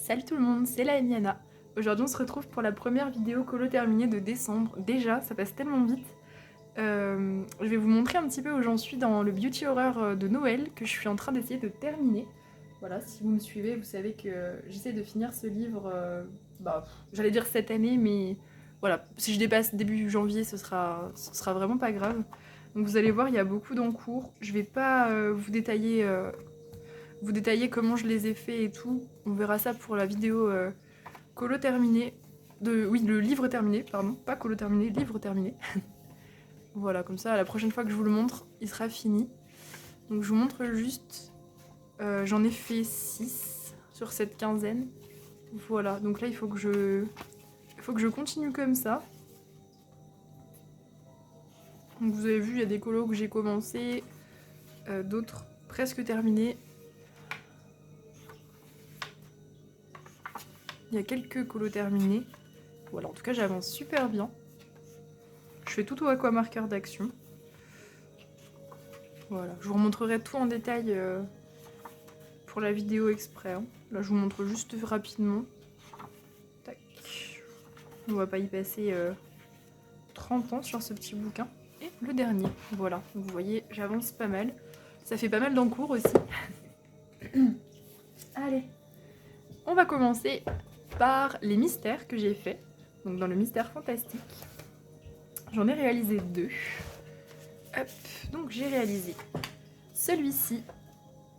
Salut tout le monde, c'est la Emiana. Aujourd'hui on se retrouve pour la première vidéo colo terminée de décembre. Déjà, ça passe tellement vite. Je vais vous montrer un petit peu où j'en suis dans le beauty horror de Noël que je suis en train d'essayer de terminer. Voilà, si vous me suivez, vous savez que j'essaie de finir ce livre, j'allais dire cette année, mais voilà, si je dépasse début janvier, ce sera vraiment pas grave. Donc vous allez voir, il y a beaucoup d'encours. Je vais pas vous détailler comment je les ai faits et tout. On verra ça pour la vidéo colo terminée. Oui, le livre terminé, pardon. Pas colo terminé, livre terminé. Voilà, comme ça, la prochaine fois que je vous le montre, il sera fini. Donc je vous montre juste. J'en ai fait 6 sur cette quinzaine. Voilà, donc là, il faut que je continue comme ça. Donc vous avez vu, il y a des colos que j'ai commencé, d'autres presque terminés. Il y a quelques colos terminés. Voilà, en tout cas, j'avance super bien. Je fais tout au aquamarqueur d'Action. Voilà, je vous remontrerai tout en détail pour la vidéo exprès. Hein. Là, je vous montre juste rapidement. Tac. On va pas y passer 30 ans sur ce petit bouquin. Et le dernier, voilà. Donc, vous voyez, j'avance pas mal. Ça fait pas mal d'encours aussi. Allez, on va commencer par les mystères que j'ai fait. Donc dans le mystère fantastique, j'en ai réalisé 2. Hop, donc j'ai réalisé celui-ci,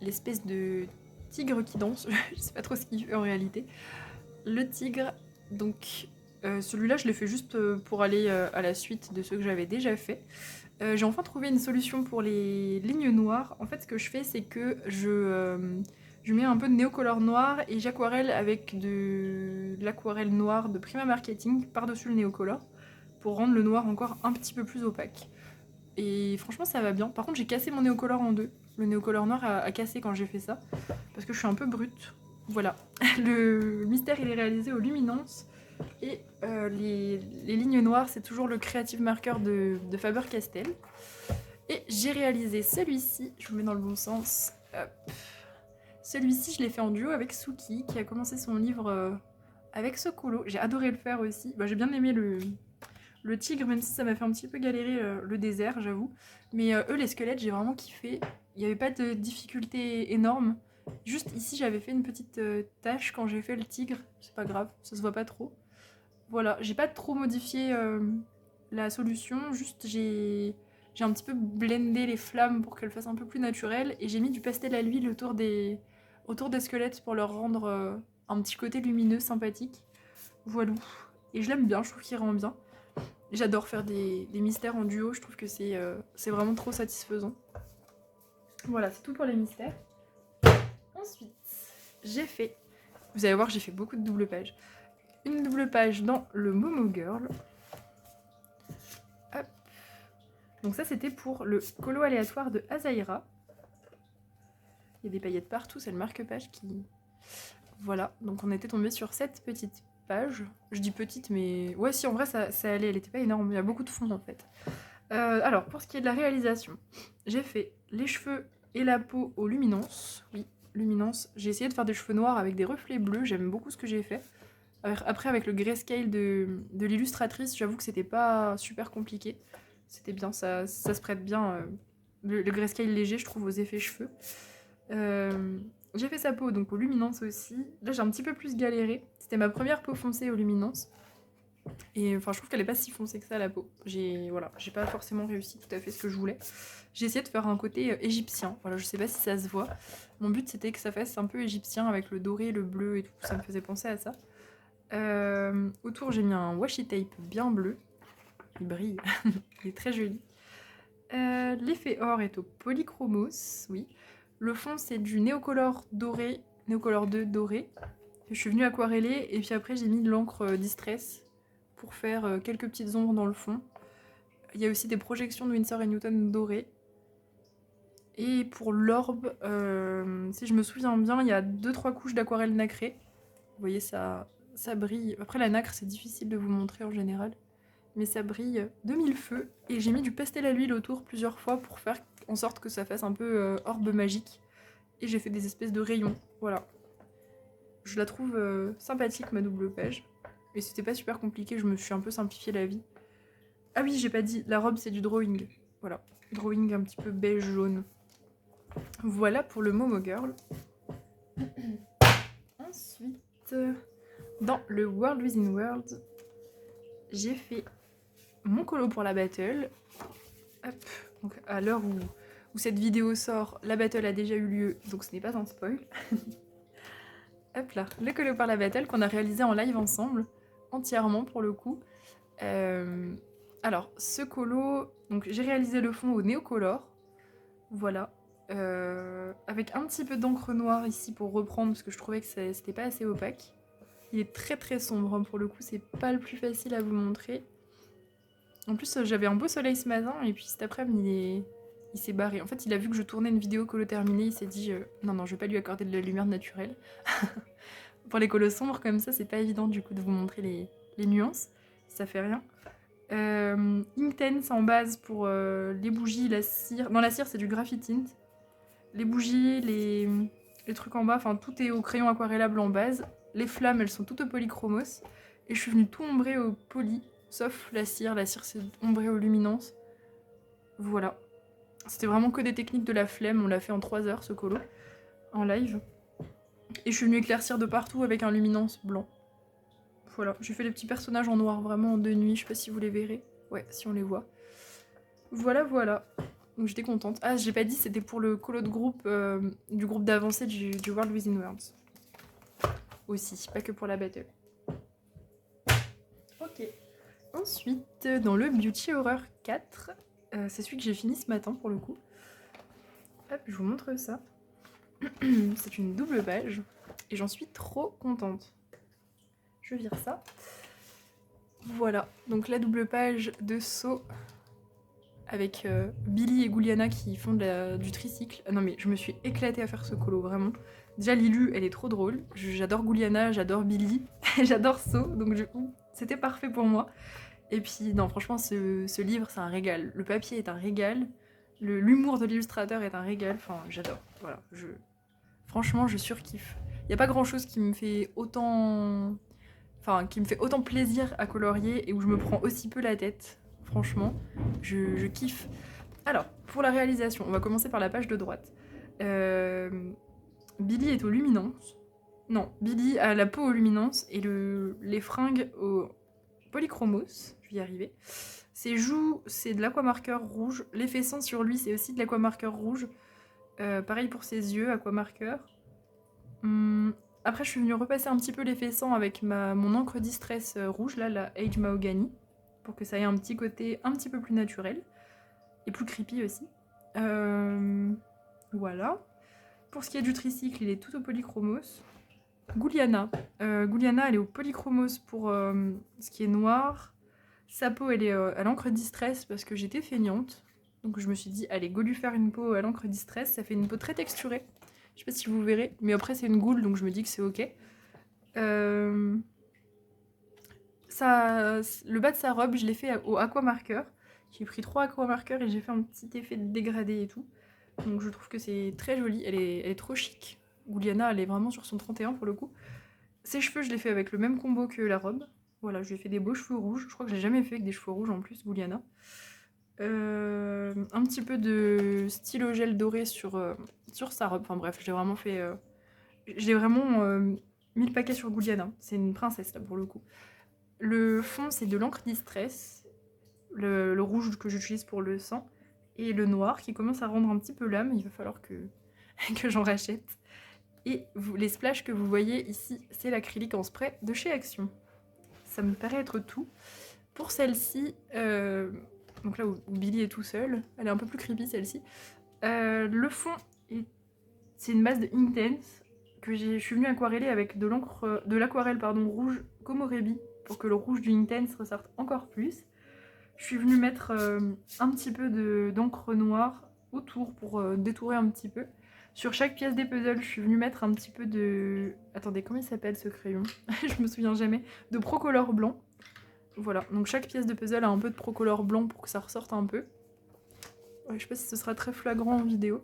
l'espèce de tigre qui danse, je sais pas trop ce qu'il fait en réalité. Le tigre, donc celui-là je l'ai fait juste pour aller à la suite de ceux que j'avais déjà fait. J'ai enfin trouvé une solution pour les lignes noires. En fait ce que je fais c'est que je mets un peu de néocolor noir et j'aquarelle avec de l'aquarelle noire de Prima Marketing par-dessus le néocolor pour rendre le noir encore un petit peu plus opaque. Et franchement ça va bien. Par contre j'ai cassé mon néocolor en deux. Le néocolor noir a cassé quand j'ai fait ça parce que je suis un peu brute. Voilà. Le mystère il est réalisé au luminance et les lignes noires c'est toujours le creative marker de Faber-Castell. Et j'ai réalisé celui-ci, je vous mets dans le bon sens. Hop. Celui-ci je l'ai fait en duo avec Suki qui a commencé son livre avec ce colo. J'ai adoré le faire aussi. J'ai bien aimé le tigre, même si ça m'a fait un petit peu galérer le désert, j'avoue. Mais eux, les squelettes, j'ai vraiment kiffé. Il n'y avait pas de difficulté énorme. Juste ici, j'avais fait une petite tâche quand j'ai fait le tigre. C'est pas grave, ça se voit pas trop. Voilà, j'ai pas trop modifié la solution. Juste, j'ai un petit peu blendé les flammes pour qu'elles fassent un peu plus naturelles. Et j'ai mis du pastel à l'huile autour des squelettes pour leur rendre un petit côté lumineux, sympathique. Voilà. Et je l'aime bien, je trouve qu'il rend bien. J'adore faire des mystères en duo, je trouve que c'est vraiment trop satisfaisant. Voilà, c'est tout pour les mystères. Ensuite, j'ai fait, vous allez voir, j'ai fait beaucoup de double pages. Une double page dans le Momo Girl. Hop. Donc ça, c'était pour le colo aléatoire de Azaira. Il y a des paillettes partout, c'est le marque-page qui... Voilà, donc on était tombé sur cette petite page. Je dis petite, mais... Ouais, si, en vrai, ça allait, elle était pas énorme. Il y a beaucoup de fond, en fait. Alors, pour ce qui est de la réalisation, j'ai fait les cheveux et la peau aux luminances. Oui, luminance. J'ai essayé de faire des cheveux noirs avec des reflets bleus. J'aime beaucoup ce que j'ai fait. Après, avec le grayscale de l'illustratrice, j'avoue que c'était pas super compliqué. C'était bien, ça se prête bien. Le grayscale léger, je trouve, aux effets cheveux. J'ai fait sa peau donc aux luminances aussi. Là, j'ai un petit peu plus galéré. C'était ma première peau foncée aux luminances. Et enfin, je trouve qu'elle est pas si foncée que ça, la peau. J'ai pas forcément réussi tout à fait ce que je voulais. J'ai essayé de faire un côté égyptien. Voilà, je sais pas si ça se voit. Mon but, c'était que ça fasse un peu égyptien avec le doré, le bleu et tout. Ça me faisait penser à ça. Autour, j'ai mis un washi tape bien bleu. Il brille. Il est très joli. L'effet or est au polychromos, oui. Le fond, c'est du néocolor doré, néocolor 2 doré. Je suis venue aquareller et puis après, j'ai mis de l'encre Distress pour faire quelques petites ombres dans le fond. Il y a aussi des projections de Winsor & Newton dorées. Et pour l'orbe, si je me souviens bien, il y a 2-3 couches d'aquarelle nacrée. Vous voyez, ça brille. Après, la nacre, c'est difficile de vous montrer en général. Mais ça brille de mille feux. Et j'ai mis du pastel à l'huile autour plusieurs fois pour faire en sorte que ça fasse un peu orbe magique. Et j'ai fait des espèces de rayons, voilà. je la trouve sympathique, ma double page. Et c'était pas super compliqué, je me suis un peu simplifié la vie. Ah oui, j'ai pas dit, la robe c'est du drawing. Voilà, drawing un petit peu beige jaune. Voilà pour le Momo Girl. Ensuite, dans le World Within World, j'ai fait mon colo pour la battle. Hop, donc à l'heure où cette vidéo sort, la battle a déjà eu lieu, donc ce n'est pas un spoil. Hop là, le colo pour la battle qu'on a réalisé en live ensemble, entièrement pour le coup. Alors, ce colo, donc j'ai réalisé le fond au néocolor, voilà, avec un petit peu d'encre noire ici pour reprendre parce que je trouvais que c'était pas assez opaque. Il est très très sombre, hein, pour le coup, c'est pas le plus facile à vous montrer. En plus, j'avais un beau soleil ce matin et puis cet après-midi, il s'est barré. En fait, il a vu que je tournais une vidéo colo terminée, il s'est dit non, je vais pas lui accorder de la lumière naturelle. Pour les colos sombres comme ça, c'est pas évident du coup de vous montrer les nuances, ça fait rien. Inktense en base pour les bougies, la cire. Non, la cire c'est du graphite tint. Les bougies, les trucs en bas, enfin tout est au crayon aquarellable en base. Les flammes, elles sont toutes au polychromos. Et je suis venue tout ombrer au poly, sauf la cire. La cire c'est ombré aux luminances. Voilà. C'était vraiment que des techniques de la flemme, on l'a fait en 3 heures ce colo, en live. Et je suis venue éclaircir de partout avec un luminance blanc. Voilà, j'ai fait les petits personnages en noir vraiment de nuit, je sais pas si vous les verrez. Ouais, si on les voit. Voilà, voilà. Donc j'étais contente. Ah, j'ai pas dit, c'était pour le colo de groupe, du groupe d'avancée du World Within Worlds. Aussi, pas que pour la battle. Ok. Ensuite, dans le Beauty Horror 4, c'est celui que j'ai fini ce matin pour le coup. Hop, je vous montre ça. C'est une double page et j'en suis trop contente. Je vire ça. Voilà, donc la double page de saut avec Billy et Gouliana qui font du tricycle. Ah non mais je me suis éclatée à faire ce colo, vraiment. Déjà Lilu, elle est trop drôle. J'adore Gouliana, j'adore Billy, j'adore saut, donc du coup, c'était parfait pour moi. Et puis non, franchement, ce livre, c'est un régal. Le papier est un régal. L'humour de l'illustrateur est un régal. Enfin, j'adore. Voilà, franchement, je surkiffe. Il n'y a pas grand-chose qui me fait autant... Enfin, qui me fait autant plaisir à colorier et où je me prends aussi peu la tête. Franchement, je kiffe. Alors, pour la réalisation, on va commencer par la page de droite. Billy est aux luminances. Non, Billy a la peau aux luminances et les fringues au polychromos. Je vais y arriver. Ses joues, c'est de l'aquamarqueur rouge. Les fessants sur lui, c'est aussi de l'aquamarqueur rouge. Pareil pour ses yeux, aquamarqueur. Après, je suis venue repasser un petit peu les fessants avec mon encre distress rouge, là, la Age Mahogany, pour que ça ait un petit côté un petit peu plus naturel. Et plus creepy aussi. Voilà. Pour ce qui est du tricycle, il est tout au polychromos. Gouliana. Gouliana, elle est au polychromos pour ce qui est noir. Sa peau, elle est à l'encre distress parce que j'étais feignante. Donc je me suis dit, allez, go lui faire une peau à l'encre distress. Ça fait une peau très texturée. Je sais pas si vous verrez, mais après c'est une goule, donc je me dis que c'est ok. Le bas de sa robe, je l'ai fait au aquamarqueur. J'ai pris 3 aquamarqueurs et j'ai fait un petit effet de dégradé et tout. Donc je trouve que c'est très joli, elle est trop chic. Gouliana, elle est vraiment sur son 31 pour le coup. Ses cheveux, je l'ai fait avec le même combo que la robe. Voilà, je lui ai fait des beaux cheveux rouges. Je crois que j'ai jamais fait avec des cheveux rouges en plus, Gouliana. Un petit peu de stylo gel doré sur sa robe. Enfin bref, j'ai vraiment fait... j'ai vraiment mis le paquet sur Gouliana. C'est une princesse là pour le coup. Le fond, c'est de l'encre distress. Le rouge que j'utilise pour le sang. Et le noir qui commence à rendre un petit peu l'âme. Il va falloir que j'en rachète. Et les splashes que vous voyez ici, c'est l'acrylique en spray de chez Action. Ça me paraît être tout. Pour celle-ci, donc là où Billy est tout seul, elle est un peu plus creepy celle-ci. Le fond, c'est une base de Inktense que je suis venue aquareller avec de l'aquarelle rouge Komorebi pour que le rouge du Inktense ressorte encore plus. Je suis venue mettre un petit peu d'encre noire autour pour détourer un petit peu. Sur chaque pièce des puzzles, je suis venue mettre un petit peu de... Attendez, comment il s'appelle ce crayon? Je me souviens jamais. De Procolor blanc. Voilà, donc chaque pièce de puzzle a un peu de Procolor blanc pour que ça ressorte un peu. Ouais, je sais pas si ce sera très flagrant en vidéo.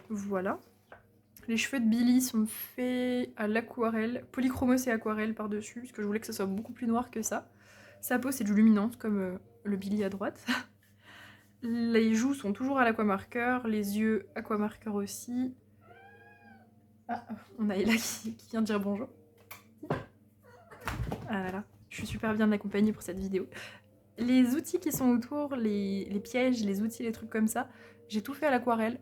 Voilà. Les cheveux de Billy sont faits à l'aquarelle. Polychromos et aquarelle par-dessus, parce que je voulais que ça soit beaucoup plus noir que ça. Sa peau, c'est du luminance, comme le Billy à droite. Les joues sont toujours à l'aquamarqueur, les yeux aquamarqueur aussi. Ah, on a Ella qui vient dire bonjour. Ah là là, je suis super bien accompagnée pour cette vidéo. Les outils qui sont autour, les pièges, les outils, les trucs comme ça, j'ai tout fait à l'aquarelle.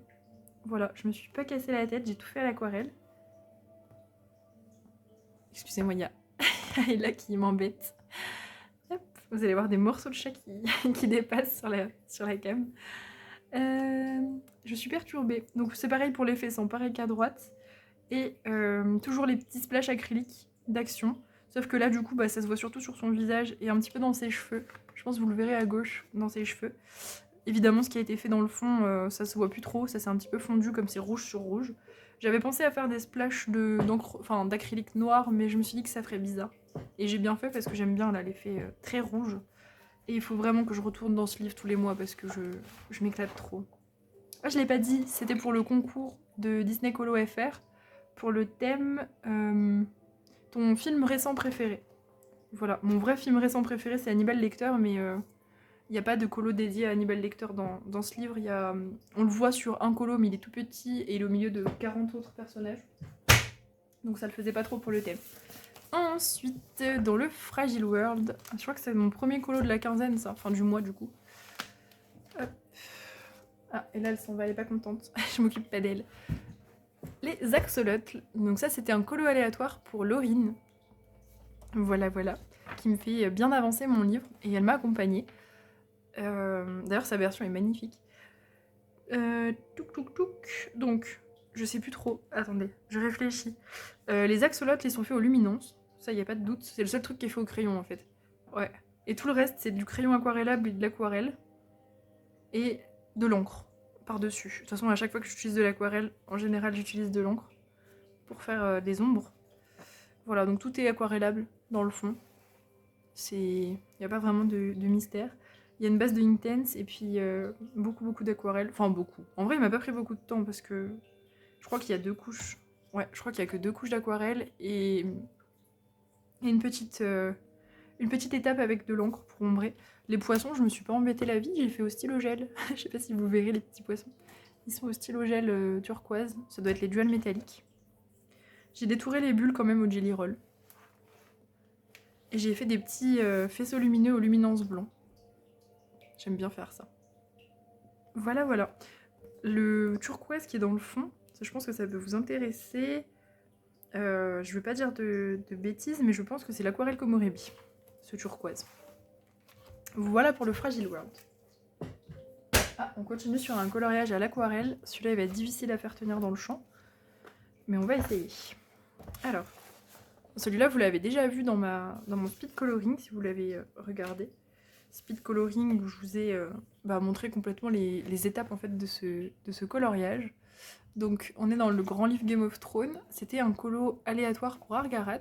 Voilà, je me suis pas cassé la tête, j'ai tout fait à l'aquarelle. Excusez-moi, il y a Ella qui m'embête. Vous allez voir des morceaux de chat qui dépassent sur la cam. Je suis perturbée. Donc c'est pareil pour les fessants, pareil qu'à droite. Et toujours les petits splashes acryliques d'action. Sauf que là, du coup, bah, ça se voit surtout sur son visage et un petit peu dans ses cheveux. Je pense que vous le verrez à gauche, dans ses cheveux. Évidemment, ce qui a été fait dans le fond, ça se voit plus trop. Ça s'est un petit peu fondu comme c'est rouge sur rouge. J'avais pensé à faire des splashes d'acrylique noir, mais je me suis dit que ça ferait bizarre. Et j'ai bien fait parce que j'aime bien là l'effet très rouge. Et il faut vraiment que je retourne dans ce livre tous les mois parce que je m'éclate trop. Ah, je l'ai pas dit, c'était pour le concours de Disney Colo FR, pour le thème ton film récent préféré. Voilà, mon vrai film récent préféré c'est Hannibal Lecter, mais il n'y a pas de colo dédié à Hannibal Lecter dans ce livre. On le voit sur un colo, mais il est tout petit et il est au milieu de 40 autres personnages. Donc ça le faisait pas trop pour le thème. Ensuite, dans le Fragile World, je crois que c'est mon premier colo de la quinzaine, ça, enfin du mois du coup. Hop. Ah, et là elle s'en va, elle est pas contente. Je m'occupe pas d'elle. Les axolotls, donc ça c'était un colo aléatoire pour Laurine. Voilà, qui me fait bien avancer mon livre et elle m'a accompagnée. D'ailleurs sa version est magnifique. Donc, je sais plus trop. Attendez, je réfléchis. Les axolotls, ils sont faits au luminance. Ça, y a pas de doute. C'est le seul truc qui est fait au crayon, en fait. Ouais. Et tout le reste, c'est du crayon aquarellable et de l'aquarelle. Et de l'encre par-dessus. De toute façon, à chaque fois que j'utilise de l'aquarelle, en général, j'utilise de l'encre pour faire des ombres. Voilà, donc tout est aquarellable dans le fond. Il n'y a pas vraiment de mystère. Il y a une base de Intense et puis beaucoup d'aquarelle. Enfin, beaucoup. En vrai, il m'a pas pris beaucoup de temps parce que je crois qu'il y a 2 couches. Ouais, je crois qu'il y a que 2 couches d'aquarelle et une petite étape avec de l'encre pour ombrer. Les poissons, je me suis pas embêté la vie, j'ai fait au stylo gel. Je sais pas si vous verrez les petits poissons. Ils sont au stylo gel turquoise. Ça doit être les duals métalliques. J'ai détouré les bulles quand même au jelly roll. Et j'ai fait des petits faisceaux lumineux aux luminances blanc. J'aime bien faire ça. Voilà. Le turquoise qui est dans le fond, je pense que ça peut vous intéresser. Je veux pas dire de bêtises, mais je pense que c'est l'aquarelle Komorebi, ce turquoise. Voilà pour le Fragile World. Ah, on continue sur un coloriage à l'aquarelle. Celui-là, il va être difficile à faire tenir dans le champ. Mais on va essayer. Alors, celui-là, vous l'avez déjà vu dans mon speed coloring, si vous l'avez regardé. Speed coloring où je vous ai montré complètement les étapes en fait de ce coloriage. Donc on est dans le grand livre Game of Thrones. C'était un colo aléatoire pour Argarat.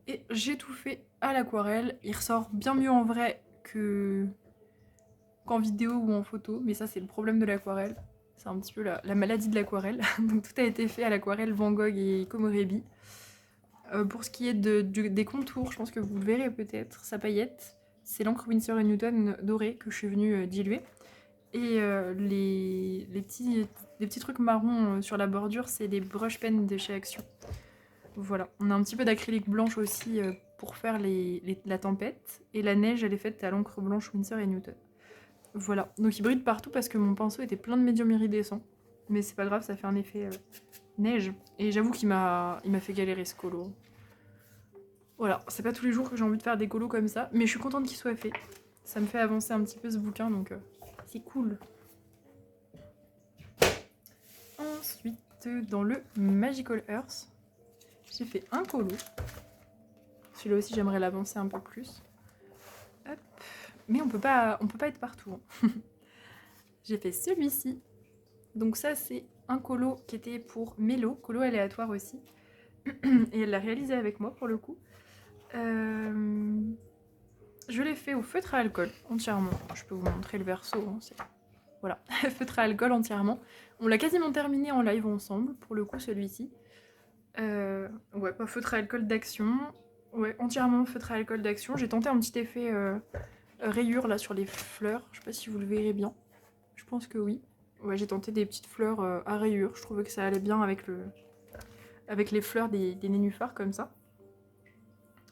Et j'ai tout fait à l'aquarelle. Il ressort bien mieux en vrai qu'en vidéo ou en photo. Mais ça c'est le problème de l'aquarelle. C'est un petit peu la maladie de l'aquarelle. Donc tout a été fait à l'aquarelle Van Gogh et Komorebi. Pour ce qui est des contours, je pense que vous le verrez peut-être, sa paillette. C'est l'encre Winsor & Newton dorée que je suis venue diluer. Et les petits trucs marrons sur la bordure, c'est des brush pens de chez Action. Voilà, on a un petit peu d'acrylique blanche aussi pour faire la tempête. Et la neige, elle est faite à l'encre blanche Winsor & Newton. Voilà, donc il brille partout parce que mon pinceau était plein de médium iridescent. Mais c'est pas grave, ça fait un effet neige. Et j'avoue qu'il m'a fait galérer ce colo. Voilà, c'est pas tous les jours que j'ai envie de faire des colos comme ça, mais je suis contente qu'il soit fait. Ça me fait avancer un petit peu ce bouquin, donc c'est cool. Ensuite, dans le Magical Earth, j'ai fait un colo. Celui-là aussi, j'aimerais l'avancer un peu plus. Hop. Mais on peut pas être partout. Hein. J'ai fait celui-ci. Donc ça, c'est un colo qui était pour Mélo, colo aléatoire aussi. Et elle l'a réalisé avec moi pour le coup. Je l'ai fait au feutre à alcool entièrement. Je peux vous montrer le verso. Hein, Voilà, feutre à alcool entièrement. On l'a quasiment terminé en live ensemble, pour le coup, celui-ci. Ouais, pas feutre à alcool d'action. Ouais, entièrement feutre à alcool d'action. J'ai tenté un petit effet rayure là sur les fleurs. Je sais pas si vous le verrez bien. Je pense que oui. Ouais, j'ai tenté des petites fleurs à rayures. Je trouvais que ça allait bien avec les fleurs des nénuphars comme ça.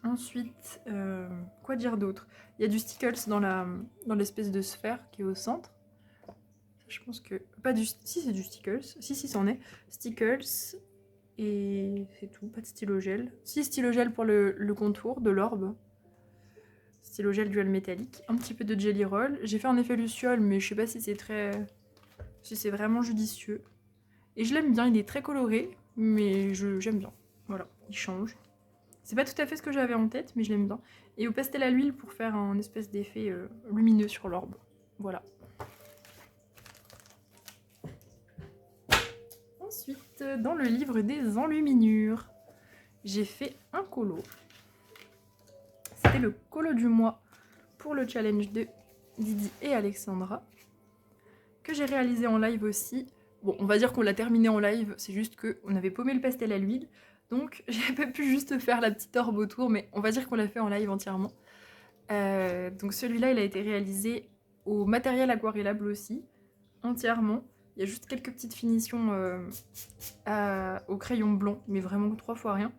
Ensuite, quoi dire d'autre? Il y a du Stickles dans l'espèce de sphère qui est au centre. Je pense que... Pas du... Si, c'est du Stickles. Si, c'en est. Stickles. Et c'est tout. Pas de stylogel. Si, stylogel pour le contour de l'orbe. Stylogel dual métallique. Un petit peu de Jelly Roll. J'ai fait un effet luciole, mais je sais pas si c'est très... Si c'est vraiment judicieux. Et je l'aime bien. Il est très coloré, mais j'aime bien. Voilà, il change. C'est pas tout à fait ce que j'avais en tête, mais je l'aime bien. Et au pastel à l'huile pour faire un espèce d'effet lumineux sur l'orbe. Voilà. Ensuite, dans le livre des enluminures, j'ai fait un colo. C'était le colo du mois pour le challenge de Didi et Alexandra, que j'ai réalisé en live aussi. Bon, on va dire qu'on l'a terminé en live, c'est juste qu'on avait paumé le pastel à l'huile, donc j'ai pas pu juste faire la petite orbe autour, mais on va dire qu'on l'a fait en live entièrement. Donc celui-là, il a été réalisé au matériel aquarellable aussi, entièrement. Il y a juste quelques petites finitions au crayon blanc, mais vraiment 3 fois rien.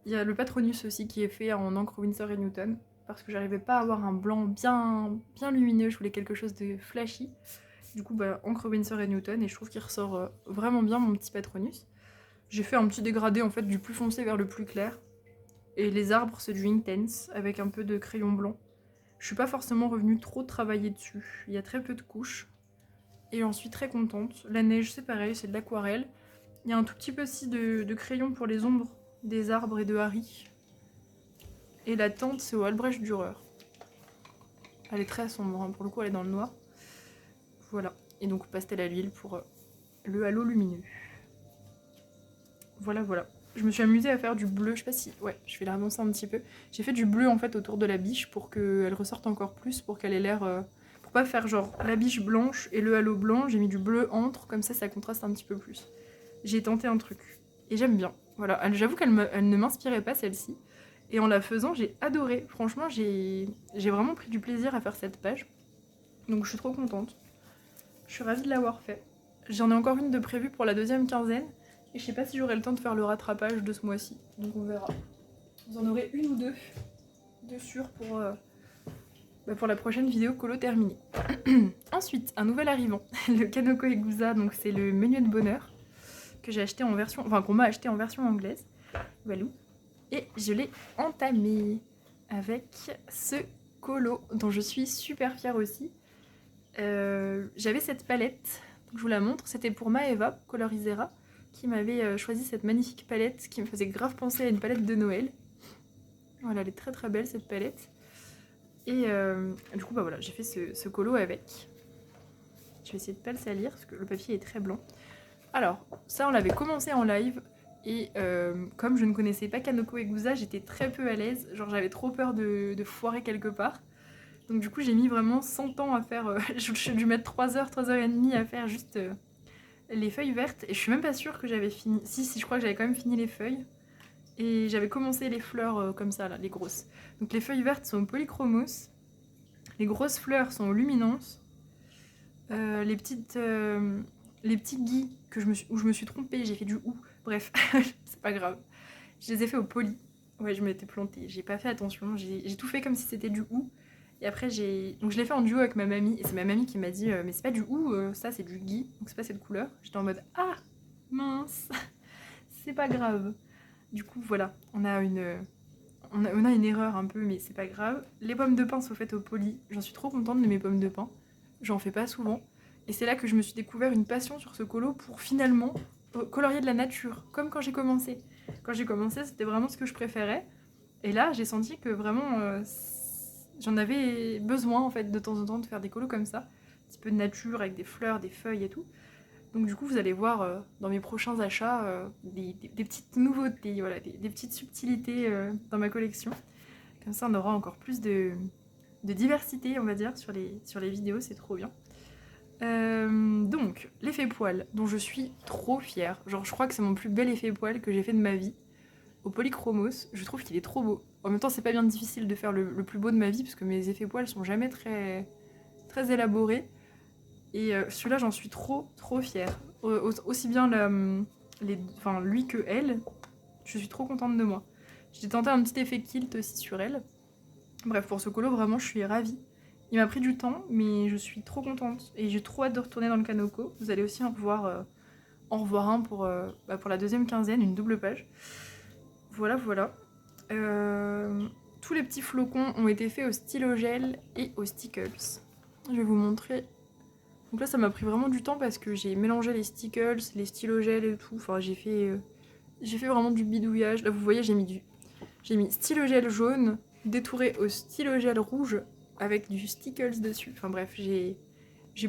Il y a le Patronus aussi qui est fait en encre Winsor & Newton, parce que j'arrivais pas à avoir un blanc bien lumineux, je voulais quelque chose de flashy. Du coup, encre Winsor & Newton, et je trouve qu'il ressort vraiment bien mon petit Patronus. J'ai fait un petit dégradé en fait du plus foncé vers le plus clair. Et les arbres, c'est du Intense, avec un peu de crayon blanc. Je suis pas forcément revenue trop travailler dessus, il y a très peu de couches. Et j'en suis très contente. La neige, c'est pareil, c'est de l'aquarelle. Il y a un tout petit peu aussi de crayon pour les ombres des arbres et de Harry. Et la tente, c'est au Albrecht Dürer. Elle est très sombre, hein. Pour le coup, elle est dans le noir. Voilà. Et donc, pastel à l'huile pour le halo lumineux. Voilà, voilà. Je me suis amusée à faire du bleu, je sais pas si... Ouais, je vais l'avancer un petit peu. J'ai fait du bleu, en fait, autour de la biche pour qu'elle ressorte encore plus, pour qu'elle ait l'air... Pour pas faire, genre, la biche blanche et le halo blanc, j'ai mis du bleu entre, comme ça contraste un petit peu plus. J'ai tenté un truc. Et j'aime bien. Voilà, j'avoue qu'elle ne m'inspirait pas, celle-ci. Et en la faisant, j'ai adoré. Franchement, j'ai vraiment pris du plaisir à faire cette page. Donc je suis trop contente. Je suis ravie de l'avoir fait. J'en ai encore une de prévue pour la deuxième quinzaine. Et je sais pas si j'aurai le temps de faire le rattrapage de ce mois-ci. Donc on verra. Vous en aurez une ou deux de sûr pour la prochaine vidéo colo terminée. Ensuite, un nouvel arrivant. Le Kanoko Egusa, donc c'est le menu de bonheur que j'ai acheté en version... Enfin, qu'on m'a acheté en version anglaise. Walou. Et je l'ai entamé avec ce colo dont je suis super fière aussi. J'avais cette palette, donc je vous la montre, c'était pour Maeva Colorisera qui m'avait choisi cette magnifique palette qui me faisait grave penser à une palette de Noël. Voilà, elle est très très belle cette palette. Et du coup voilà, j'ai fait ce colo avec. Je vais essayer de pas le salir parce que le papier est très blanc. Alors, ça on l'avait commencé en live. Et comme je ne connaissais pas Kanoko Egusa, j'étais très peu à l'aise. Genre j'avais trop peur de foirer quelque part. Donc du coup j'ai mis vraiment 100 ans à faire... j'ai dû mettre 3 heures, 3 heures et demie à faire juste les feuilles vertes. Et je suis même pas sûre que j'avais fini... Si, je crois que j'avais quand même fini les feuilles. Et j'avais commencé les fleurs comme ça, là, les grosses. Donc les feuilles vertes sont au polychromos. Les grosses fleurs sont au luminance. Les petits gui où je me suis trompée, j'ai fait du ou. Bref, c'est pas grave. Je les ai fait au poly. Ouais, je m'étais plantée. J'ai pas fait attention. J'ai tout fait comme si c'était du ou. Et après, donc je l'ai fait en duo avec ma mamie. Et c'est ma mamie qui m'a dit mais c'est pas du ou, ça c'est du gui. Donc c'est pas cette couleur. J'étais en mode ah mince, c'est pas grave. Du coup, voilà. On a une erreur un peu, mais c'est pas grave. Les pommes de pin sont faites au poly. J'en suis trop contente de mes pommes de pin. J'en fais pas souvent. Et c'est là que je me suis découvert une passion sur ce colo pour finalement colorier de la nature, comme quand j'ai commencé. Quand j'ai commencé, c'était vraiment ce que je préférais. Et là, j'ai senti que vraiment, j'en avais besoin en fait de temps en temps de faire des colos comme ça. Un petit peu de nature avec des fleurs, des feuilles et tout. Donc du coup, vous allez voir dans mes prochains achats des petites nouveautés, voilà, des petites subtilités dans ma collection. Comme ça, on aura encore plus de diversité, on va dire, sur les vidéos, c'est trop bien. Donc, l'effet poil, dont je suis trop fière. Genre, je crois que c'est mon plus bel effet poil que j'ai fait de ma vie. Au Polychromos, je trouve qu'il est trop beau. En même temps, c'est pas bien difficile de faire le plus beau de ma vie, parce que mes effets poils sont jamais très, très élaborés. Et celui-là, j'en suis trop, trop fière. Aussi bien lui que elle, je suis trop contente de moi. J'ai tenté un petit effet kilt aussi sur elle. Bref, pour ce colo, vraiment, je suis ravie. Il m'a pris du temps, mais je suis trop contente. Et j'ai trop hâte de retourner dans le Kanoko. Vous allez aussi en revoir un pour la deuxième quinzaine, une double page. Voilà, voilà. Tous les petits flocons ont été faits au stylo gel et au stickles. Je vais vous montrer. Donc là, ça m'a pris vraiment du temps parce que j'ai mélangé les stickles, les stylo gel et tout. Enfin, j'ai fait vraiment du bidouillage. Là, vous voyez, j'ai mis stylo gel jaune détouré au stylo gel rouge avec du stickles dessus. Enfin bref, j'ai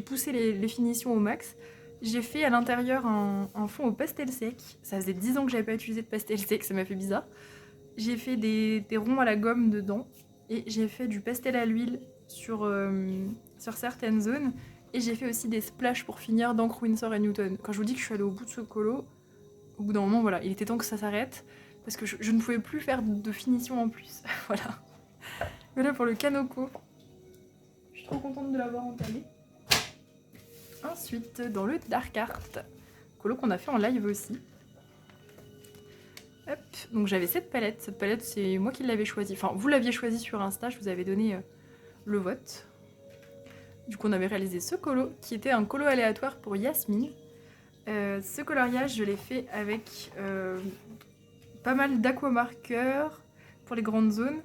poussé les finitions au max. J'ai fait à l'intérieur un fond au pastel sec. Ça faisait 10 ans que j'avais pas utilisé de pastel sec, ça m'a fait bizarre. J'ai fait des ronds à la gomme dedans. Et j'ai fait du pastel à l'huile sur certaines zones. Et j'ai fait aussi des splashes pour finir d'encre Winsor & Newton. Quand je vous dis que je suis allée au bout de ce colo, au bout d'un moment, voilà, il était temps que ça s'arrête. Parce que je ne pouvais plus faire de finition en plus. Voilà. Voilà pour le Kanoko. Je suis trop contente de l'avoir entamé. Ensuite, dans le Dark Art, colo qu'on a fait en live aussi. Hop, donc j'avais cette palette. Cette palette, c'est moi qui l'avais choisie. Enfin, vous l'aviez choisie sur Insta, je vous avais donné le vote. Du coup, on avait réalisé ce colo, qui était un colo aléatoire pour Yasmine. Ce coloriage, je l'ai fait avec pas mal d'aquamarqueurs pour les grandes zones.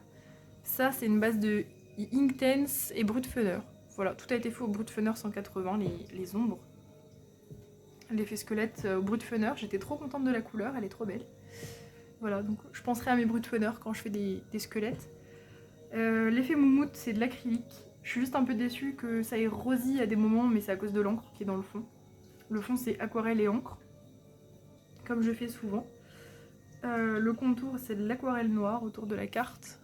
Ça, c'est une base de Inktense et Brut Funner. Voilà, tout a été fait au Brut Funner 180, les ombres. L'effet squelette au Brut Funner, j'étais trop contente de la couleur, elle est trop belle. Voilà, donc je penserai à mes Brut Funner quand je fais des squelettes. L'effet moumoute, c'est de l'acrylique. Je suis juste un peu déçue que ça ait rosy à des moments, mais c'est à cause de l'encre qui est dans le fond. Le fond, c'est aquarelle et encre, comme je fais souvent. Le contour, c'est de l'aquarelle noire autour de la carte,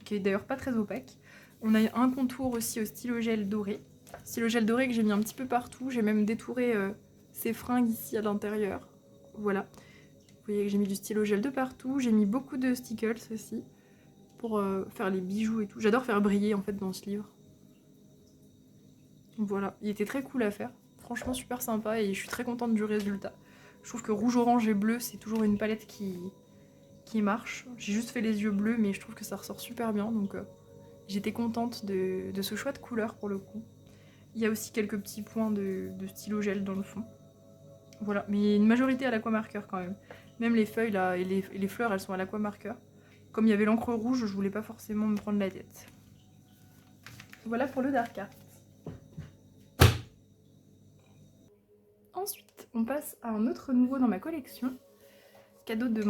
qui est d'ailleurs pas très opaque. On a un contour aussi au stylo gel doré. Stylo gel doré que j'ai mis un petit peu partout. J'ai même détouré ces fringues ici à l'intérieur. Voilà. Vous voyez que j'ai mis du stylo gel de partout. J'ai mis beaucoup de stickles aussi pour faire les bijoux et tout. J'adore faire briller en fait dans ce livre. Voilà, il était très cool à faire. Franchement super sympa et je suis très contente du résultat. Je trouve que rouge, orange et bleu, c'est toujours une palette qui marche. J'ai juste fait les yeux bleus, mais je trouve que ça ressort super bien, donc j'étais contente de ce choix de couleur pour le coup. Il y a aussi quelques petits points de stylo gel dans le fond. Voilà, mais une majorité à l'aquamarqueur quand même. Même les feuilles là et les fleurs, elles sont à l'aquamarqueur. Comme il y avait l'encre rouge, je voulais pas forcément me prendre la tête. Voilà pour le Dark Art. Ensuite, on passe à un autre nouveau dans ma collection. Cadeau de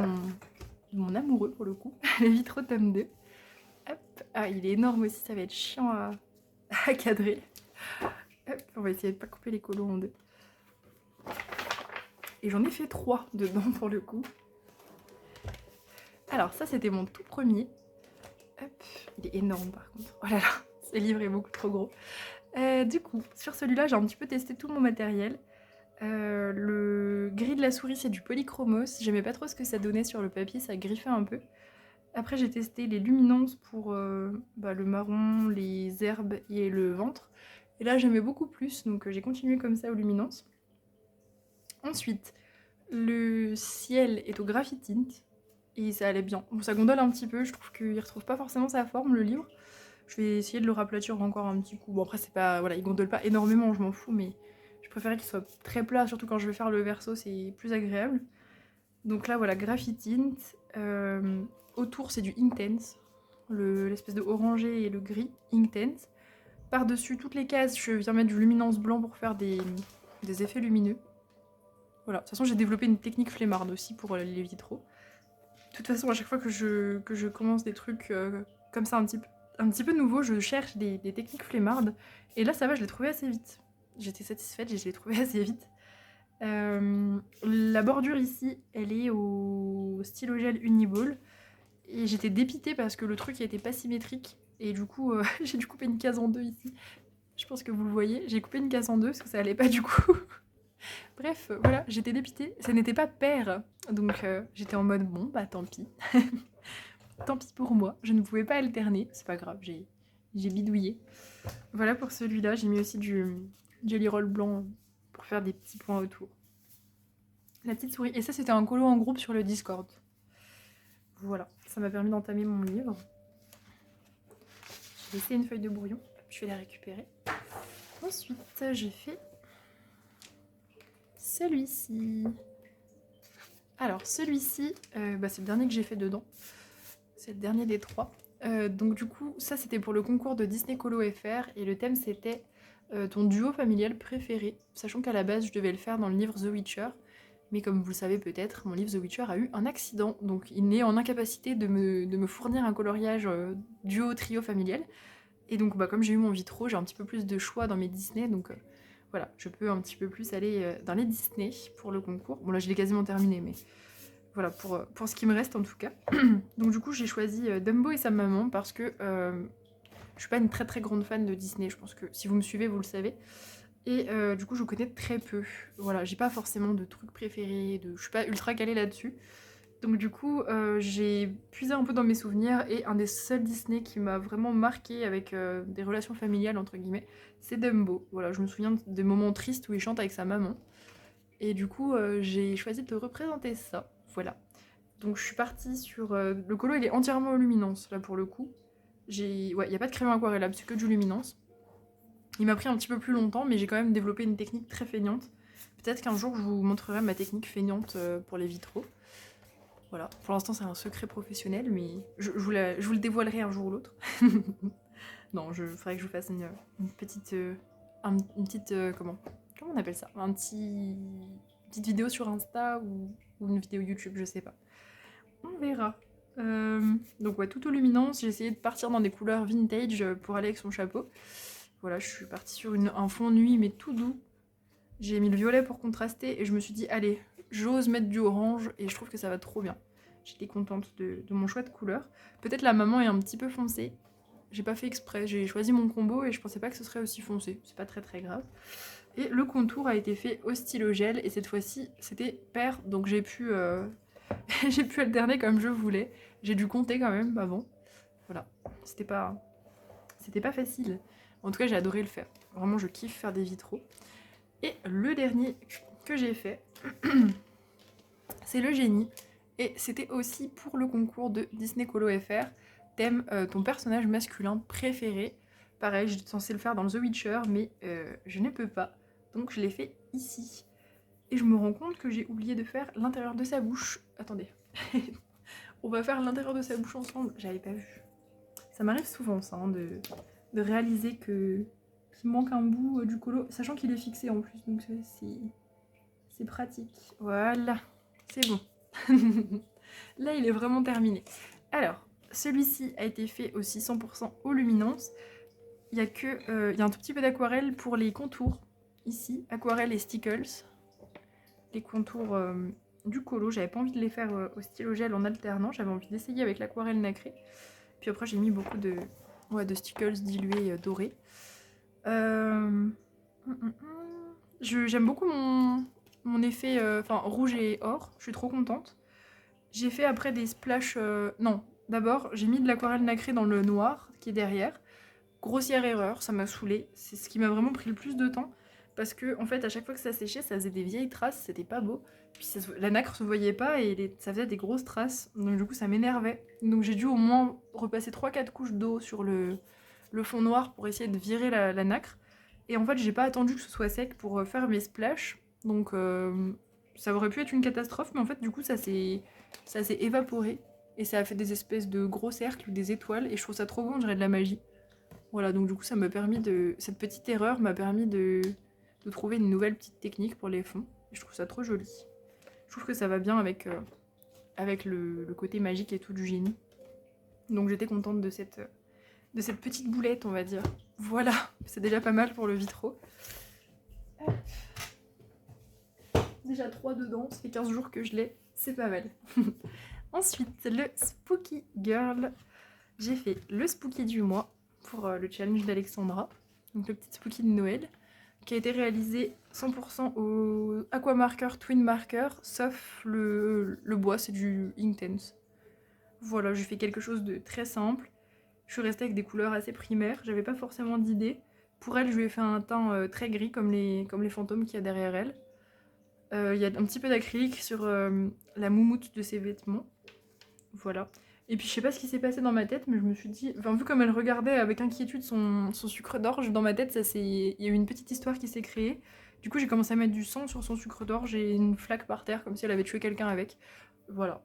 mon amoureux pour le coup, le Vitro tome 2. Hop. Ah, il est énorme aussi, ça va être chiant à cadrer. Hop, on va essayer de pas couper les colos en deux. Et j'en ai fait 3 dedans pour le coup. Alors ça c'était mon tout premier. Hop, il est énorme par contre. Oh là là, ce livre est beaucoup trop gros. Du coup, sur celui-là j'ai un petit peu testé tout mon matériel. Le gris de la souris c'est du polychromos. J'aimais pas trop ce que ça donnait sur le papier, ça griffait un peu. Après j'ai testé les luminances pour le marron, les herbes et le ventre. Et là j'aimais beaucoup plus, donc j'ai continué comme ça aux luminances. Ensuite, le ciel est au graphitint et ça allait bien. Bon, ça gondole un petit peu, je trouve qu'il retrouve pas forcément sa forme le livre. Je vais essayer de le raplatir encore un petit coup. Bon après c'est pas, voilà, il gondole pas énormément, je m'en fous, mais je préférais qu'il soit très plat, surtout quand je vais faire le verso, c'est plus agréable. Donc là voilà, graphitint. Autour c'est du Inktense, l'espèce de orangé et le gris Inktense. Par-dessus toutes les cases, je viens mettre du luminance blanc pour faire des effets lumineux. Voilà, de toute façon j'ai développé une technique flemmarde aussi pour les vitraux. De toute façon à chaque fois que je commence des trucs comme ça un petit peu nouveaux, je cherche des techniques flemmardes. Et là ça va, je l'ai trouvé assez vite. J'étais satisfaite, je l'ai trouvé assez vite. La bordure ici, elle est au stylo gel Uniball. Et j'étais dépitée parce que le truc était pas symétrique. Et du coup, j'ai dû couper une case en deux ici. Je pense que vous le voyez. J'ai coupé une case en deux parce que ça allait pas du coup. Bref, voilà, j'étais dépitée. Ça n'était pas pair. Donc j'étais en mode bon, bah tant pis. Tant pis pour moi. Je ne pouvais pas alterner. C'est pas grave, j'ai bidouillé. Voilà pour celui-là. J'ai mis aussi du jelly roll blanc pour faire des petits points autour. La petite souris. Et ça, c'était un colo en groupe sur le Discord. Voilà, ça m'a permis d'entamer mon livre. J'ai laissé une feuille de brouillon. Je vais la récupérer. Ensuite, j'ai fait celui-ci. Alors, celui-ci, c'est le dernier que j'ai fait dedans. C'est le dernier des 3. Donc du coup, ça c'était pour le concours de Disney Colo FR. Et le thème c'était ton duo familial préféré. Sachant qu'à la base, je devais le faire dans le livre The Witcher. Mais comme vous le savez peut-être, mon livre The Witcher a eu un accident. Donc il n'est en incapacité de me fournir un coloriage duo trio familial. Et donc comme j'ai eu mon vitro, j'ai un petit peu plus de choix dans mes Disney. Donc voilà, je peux un petit peu plus aller dans les Disney pour le concours. Bon là je l'ai quasiment terminé, mais voilà pour ce qui me reste en tout cas. Donc du coup j'ai choisi Dumbo et sa maman parce que je suis pas une très très grande fan de Disney. Je pense que si vous me suivez vous le savez. Et du coup je connais très peu. Voilà, j'ai pas forcément de trucs préférés, je suis pas ultra calée là-dessus. Donc du coup j'ai puisé un peu dans mes souvenirs et un des seuls Disney qui m'a vraiment marqué avec des relations familiales entre guillemets, c'est Dumbo. Voilà, je me souviens des moments tristes où il chante avec sa maman. Et du coup j'ai choisi de représenter ça. Voilà. Donc je suis partie sur... le colo il est entièrement en luminance là pour le coup. Ouais, il n'y a pas de crayon aquarellable, c'est que du luminance. Il m'a pris un petit peu plus longtemps, mais j'ai quand même développé une technique très feignante. Peut-être qu'un jour je vous montrerai ma technique feignante pour les vitraux. Voilà, pour l'instant c'est un secret professionnel, mais je vous le dévoilerai un jour ou l'autre. Non, faudrait que je vous fasse une petite... comment on appelle ça? Une petite vidéo sur Insta ou une vidéo YouTube, je sais pas. On verra. Donc ouais, tout aux luminances, j'ai essayé de partir dans des couleurs vintage pour aller avec son chapeau. Voilà, je suis partie sur un fond nuit mais tout doux. J'ai mis le violet pour contraster et je me suis dit allez, j'ose mettre du orange et je trouve que ça va trop bien. J'étais contente de mon choix de couleur. Peut-être la maman est un petit peu foncée. J'ai pas fait exprès, j'ai choisi mon combo et je pensais pas que ce serait aussi foncé. C'est pas très très grave. Et le contour a été fait au stylo gel et cette fois-ci c'était pair, donc j'ai pu j'ai pu alterner comme je voulais. J'ai dû compter quand même avant. Voilà, c'était pas facile. En tout cas, j'ai adoré le faire. Vraiment, je kiffe faire des vitraux. Et le dernier que j'ai fait, c'est le génie. Et c'était aussi pour le concours de Disney Colo FR. Thème ton personnage masculin préféré. Pareil, j'étais censée le faire dans The Witcher, mais je ne peux pas. Donc je l'ai fait ici. Et je me rends compte que j'ai oublié de faire l'intérieur de sa bouche. Attendez. On va faire l'intérieur de sa bouche ensemble. J'avais pas vu. Ça m'arrive souvent ça, hein, de réaliser qu'il manque un bout du colo, sachant qu'il est fixé en plus, donc c'est pratique. Voilà, c'est bon. Là, il est vraiment terminé. Alors, celui-ci a été fait aussi 100% aux luminances. Il y a un tout petit peu d'aquarelle pour les contours. Ici, aquarelle et stickles. Les contours du colo, j'avais pas envie de les faire au stylo gel en alternant, j'avais envie d'essayer avec l'aquarelle nacrée. Puis après, j'ai mis beaucoup de stickles dilués dorés. J'aime beaucoup mon effet rouge et or, je suis trop contente. J'ai fait après des splashes... non, d'abord, j'ai mis de l'aquarelle nacrée dans le noir qui est derrière. Grossière erreur, ça m'a saoulée. C'est ce qui m'a vraiment pris le plus de temps. Parce que, en fait, à chaque fois que ça séchait, ça faisait des vieilles traces, c'était pas beau. Puis la nacre se voyait pas et ça faisait des grosses traces. Donc, du coup, ça m'énervait. Donc, j'ai dû au moins repasser 3-4 couches d'eau sur le fond noir pour essayer de virer la nacre. Et en fait, j'ai pas attendu que ce soit sec pour faire mes splashs. Donc, ça aurait pu être une catastrophe, mais en fait, du coup, ça s'est évaporé. Et ça a fait des espèces de gros cercles, des étoiles. Et je trouve ça trop beau, on dirait de la magie. Voilà, donc du coup, ça m'a permis cette petite erreur m'a permis de trouver une nouvelle petite technique pour les fonds. Et je trouve ça trop joli. Je trouve que ça va bien avec le côté magique et tout du génie. Donc j'étais contente de cette petite boulette, on va dire. Voilà, c'est déjà pas mal pour le vitro. Déjà 3 dedans, ça fait 15 jours que je l'ai, c'est pas mal. Ensuite, le Spooky Girl. J'ai fait le Spooky du mois pour le challenge d'Alexandra. donc le petit spooky de Noël, qui a été réalisé 100% au Aquamarker Twin Marker, sauf le bois, c'est du Inktense. Voilà, j'ai fait quelque chose de très simple. Je suis restée avec des couleurs assez primaires, j'avais pas forcément d'idée. Pour elle, je lui ai fait un teint très gris, comme les fantômes qu'il y a derrière elle. Il y a un petit peu d'acrylique sur la moumoute de ses vêtements. Voilà. Et puis je sais pas ce qui s'est passé dans ma tête, mais je me suis dit, enfin vu comme elle regardait avec inquiétude son sucre d'orge, dans ma tête, il y a eu une petite histoire qui s'est créée. Du coup j'ai commencé à mettre du sang sur son sucre d'orge et une flaque par terre, comme si elle avait tué quelqu'un avec. Voilà.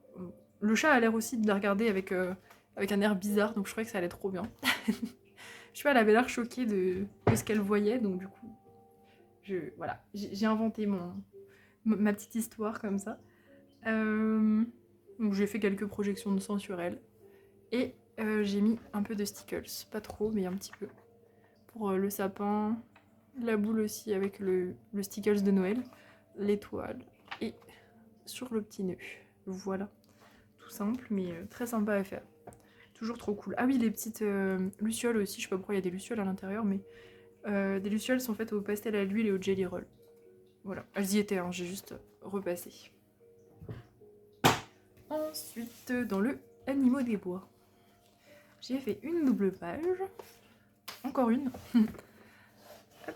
Le chat a l'air aussi de la regarder avec un air bizarre, donc je croyais que ça allait trop bien. Je sais pas, elle avait l'air choquée de ce qu'elle voyait, donc du coup, voilà, j'ai inventé ma petite histoire comme ça. Donc j'ai fait quelques projections de sang sur elle. Et j'ai mis un peu de stickles, pas trop, mais un petit peu. Pour le sapin, la boule aussi avec le stickles de Noël, l'étoile et sur le petit nœud. Voilà, tout simple, mais très sympa à faire. Toujours trop cool. Ah oui, les petites lucioles aussi, je sais pas pourquoi il y a des lucioles à l'intérieur, mais des lucioles sont faites au pastel à l'huile et au jelly roll. Voilà, elles y étaient, hein, j'ai juste repassé. Ensuite, dans le Animaux des bois, j'ai fait une double page. Encore une. Hop.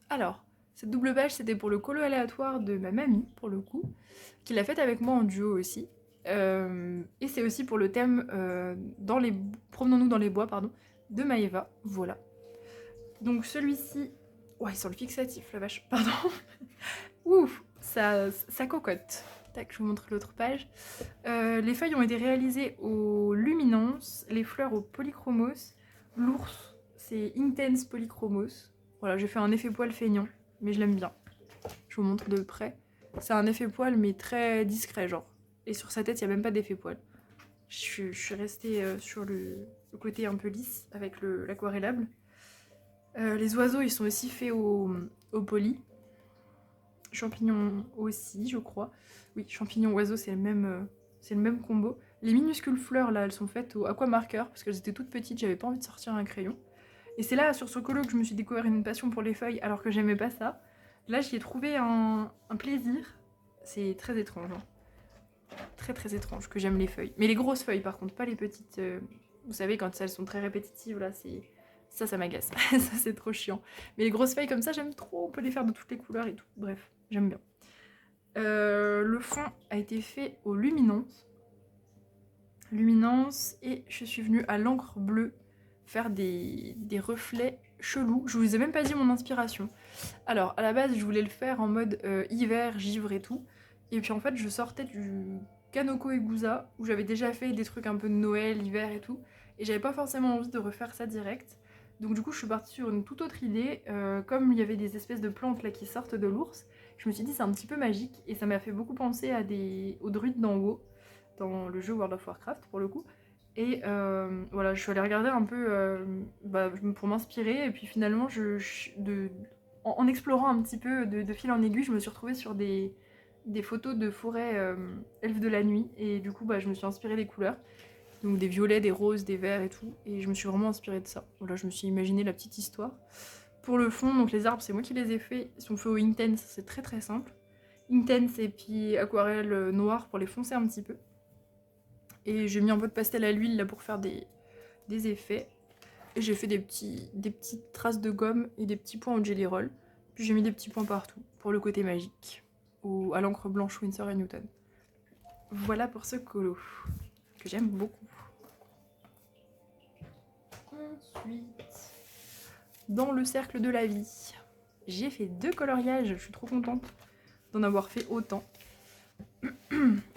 Alors, cette double page, c'était pour le colo aléatoire de ma mamie, pour le coup, qui l'a faite avec moi en duo aussi. Et c'est aussi pour le thème Promenons-nous dans les bois, pardon, de Maëva. Voilà. Donc celui-ci... Ouais, sur le fixatif, la vache, pardon. Ouf, ça cocotte. Tac, je vous montre l'autre page. Les feuilles ont été réalisées au Luminance, les fleurs au Polychromos, l'ours, c'est Intense Polychromos. Voilà, j'ai fait un effet poil feignant, mais je l'aime bien. Je vous montre de près. C'est un effet poil, mais très discret, genre. Et sur sa tête, il n'y a même pas d'effet poil. Je suis restée sur le côté un peu lisse, avec l'aquarellable. Les oiseaux, ils sont aussi faits au poly. Champignons aussi, je crois. Oui, champignons, oiseaux, c'est le même combo. Les minuscules fleurs, là, elles sont faites au aquamarker, parce qu'elles étaient toutes petites, j'avais pas envie de sortir un crayon. Et c'est là, sur ce colo, que je me suis découvert une passion pour les feuilles, alors que j'aimais pas ça. Là, j'y ai trouvé un plaisir. C'est très étrange. Hein. Très très étrange que j'aime les feuilles. Mais les grosses feuilles, par contre, pas les petites. Vous savez, quand elles sont très répétitives, là, c'est... Ça m'agace. Ça, c'est trop chiant. Mais les grosses feuilles comme ça, j'aime trop. On peut les faire de toutes les couleurs et tout. Bref, j'aime bien. Le fond a été fait au Luminance. Et je suis venue à l'encre bleue faire des reflets chelous. Je vous ai même pas dit mon inspiration. Alors, à la base, je voulais le faire en mode hiver, givre et tout. Et puis en fait, je sortais du Kanoko Egusa, où j'avais déjà fait des trucs un peu de Noël, hiver et tout. Et j'avais pas forcément envie de refaire ça direct. Donc du coup, je suis partie sur une toute autre idée. Comme il y avait des espèces de plantes là qui sortent de l'ours, je me suis dit c'est un petit peu magique. Et ça m'a fait beaucoup penser aux druides d'en haut, dans le jeu World of Warcraft pour le coup. Et voilà, je suis allée regarder un peu pour m'inspirer. Et puis finalement, en explorant un petit peu de fil en aiguille, je me suis retrouvée sur des photos de forêts elfes de la nuit. Et du coup, je me suis inspirée des couleurs. Donc des violets, des roses, des verts et tout. Et je me suis vraiment inspirée de ça. Voilà, je me suis imaginé la petite histoire. Pour le fond, donc les arbres, c'est moi qui les ai faits. Ils sont faits au Intense, c'est très très simple. Intense et puis aquarelle noire pour les foncer un petit peu. Et j'ai mis un peu de pastel à l'huile là pour faire des effets. Et j'ai fait des petites traces de gomme et des petits points au jelly roll. Puis j'ai mis des petits points partout pour le côté magique. Ou à l'encre blanche Winsor & Newton. Voilà pour ce colo que j'aime beaucoup. Ensuite, dans le cercle de la vie, j'ai fait 2 coloriages. Je suis trop contente d'en avoir fait autant.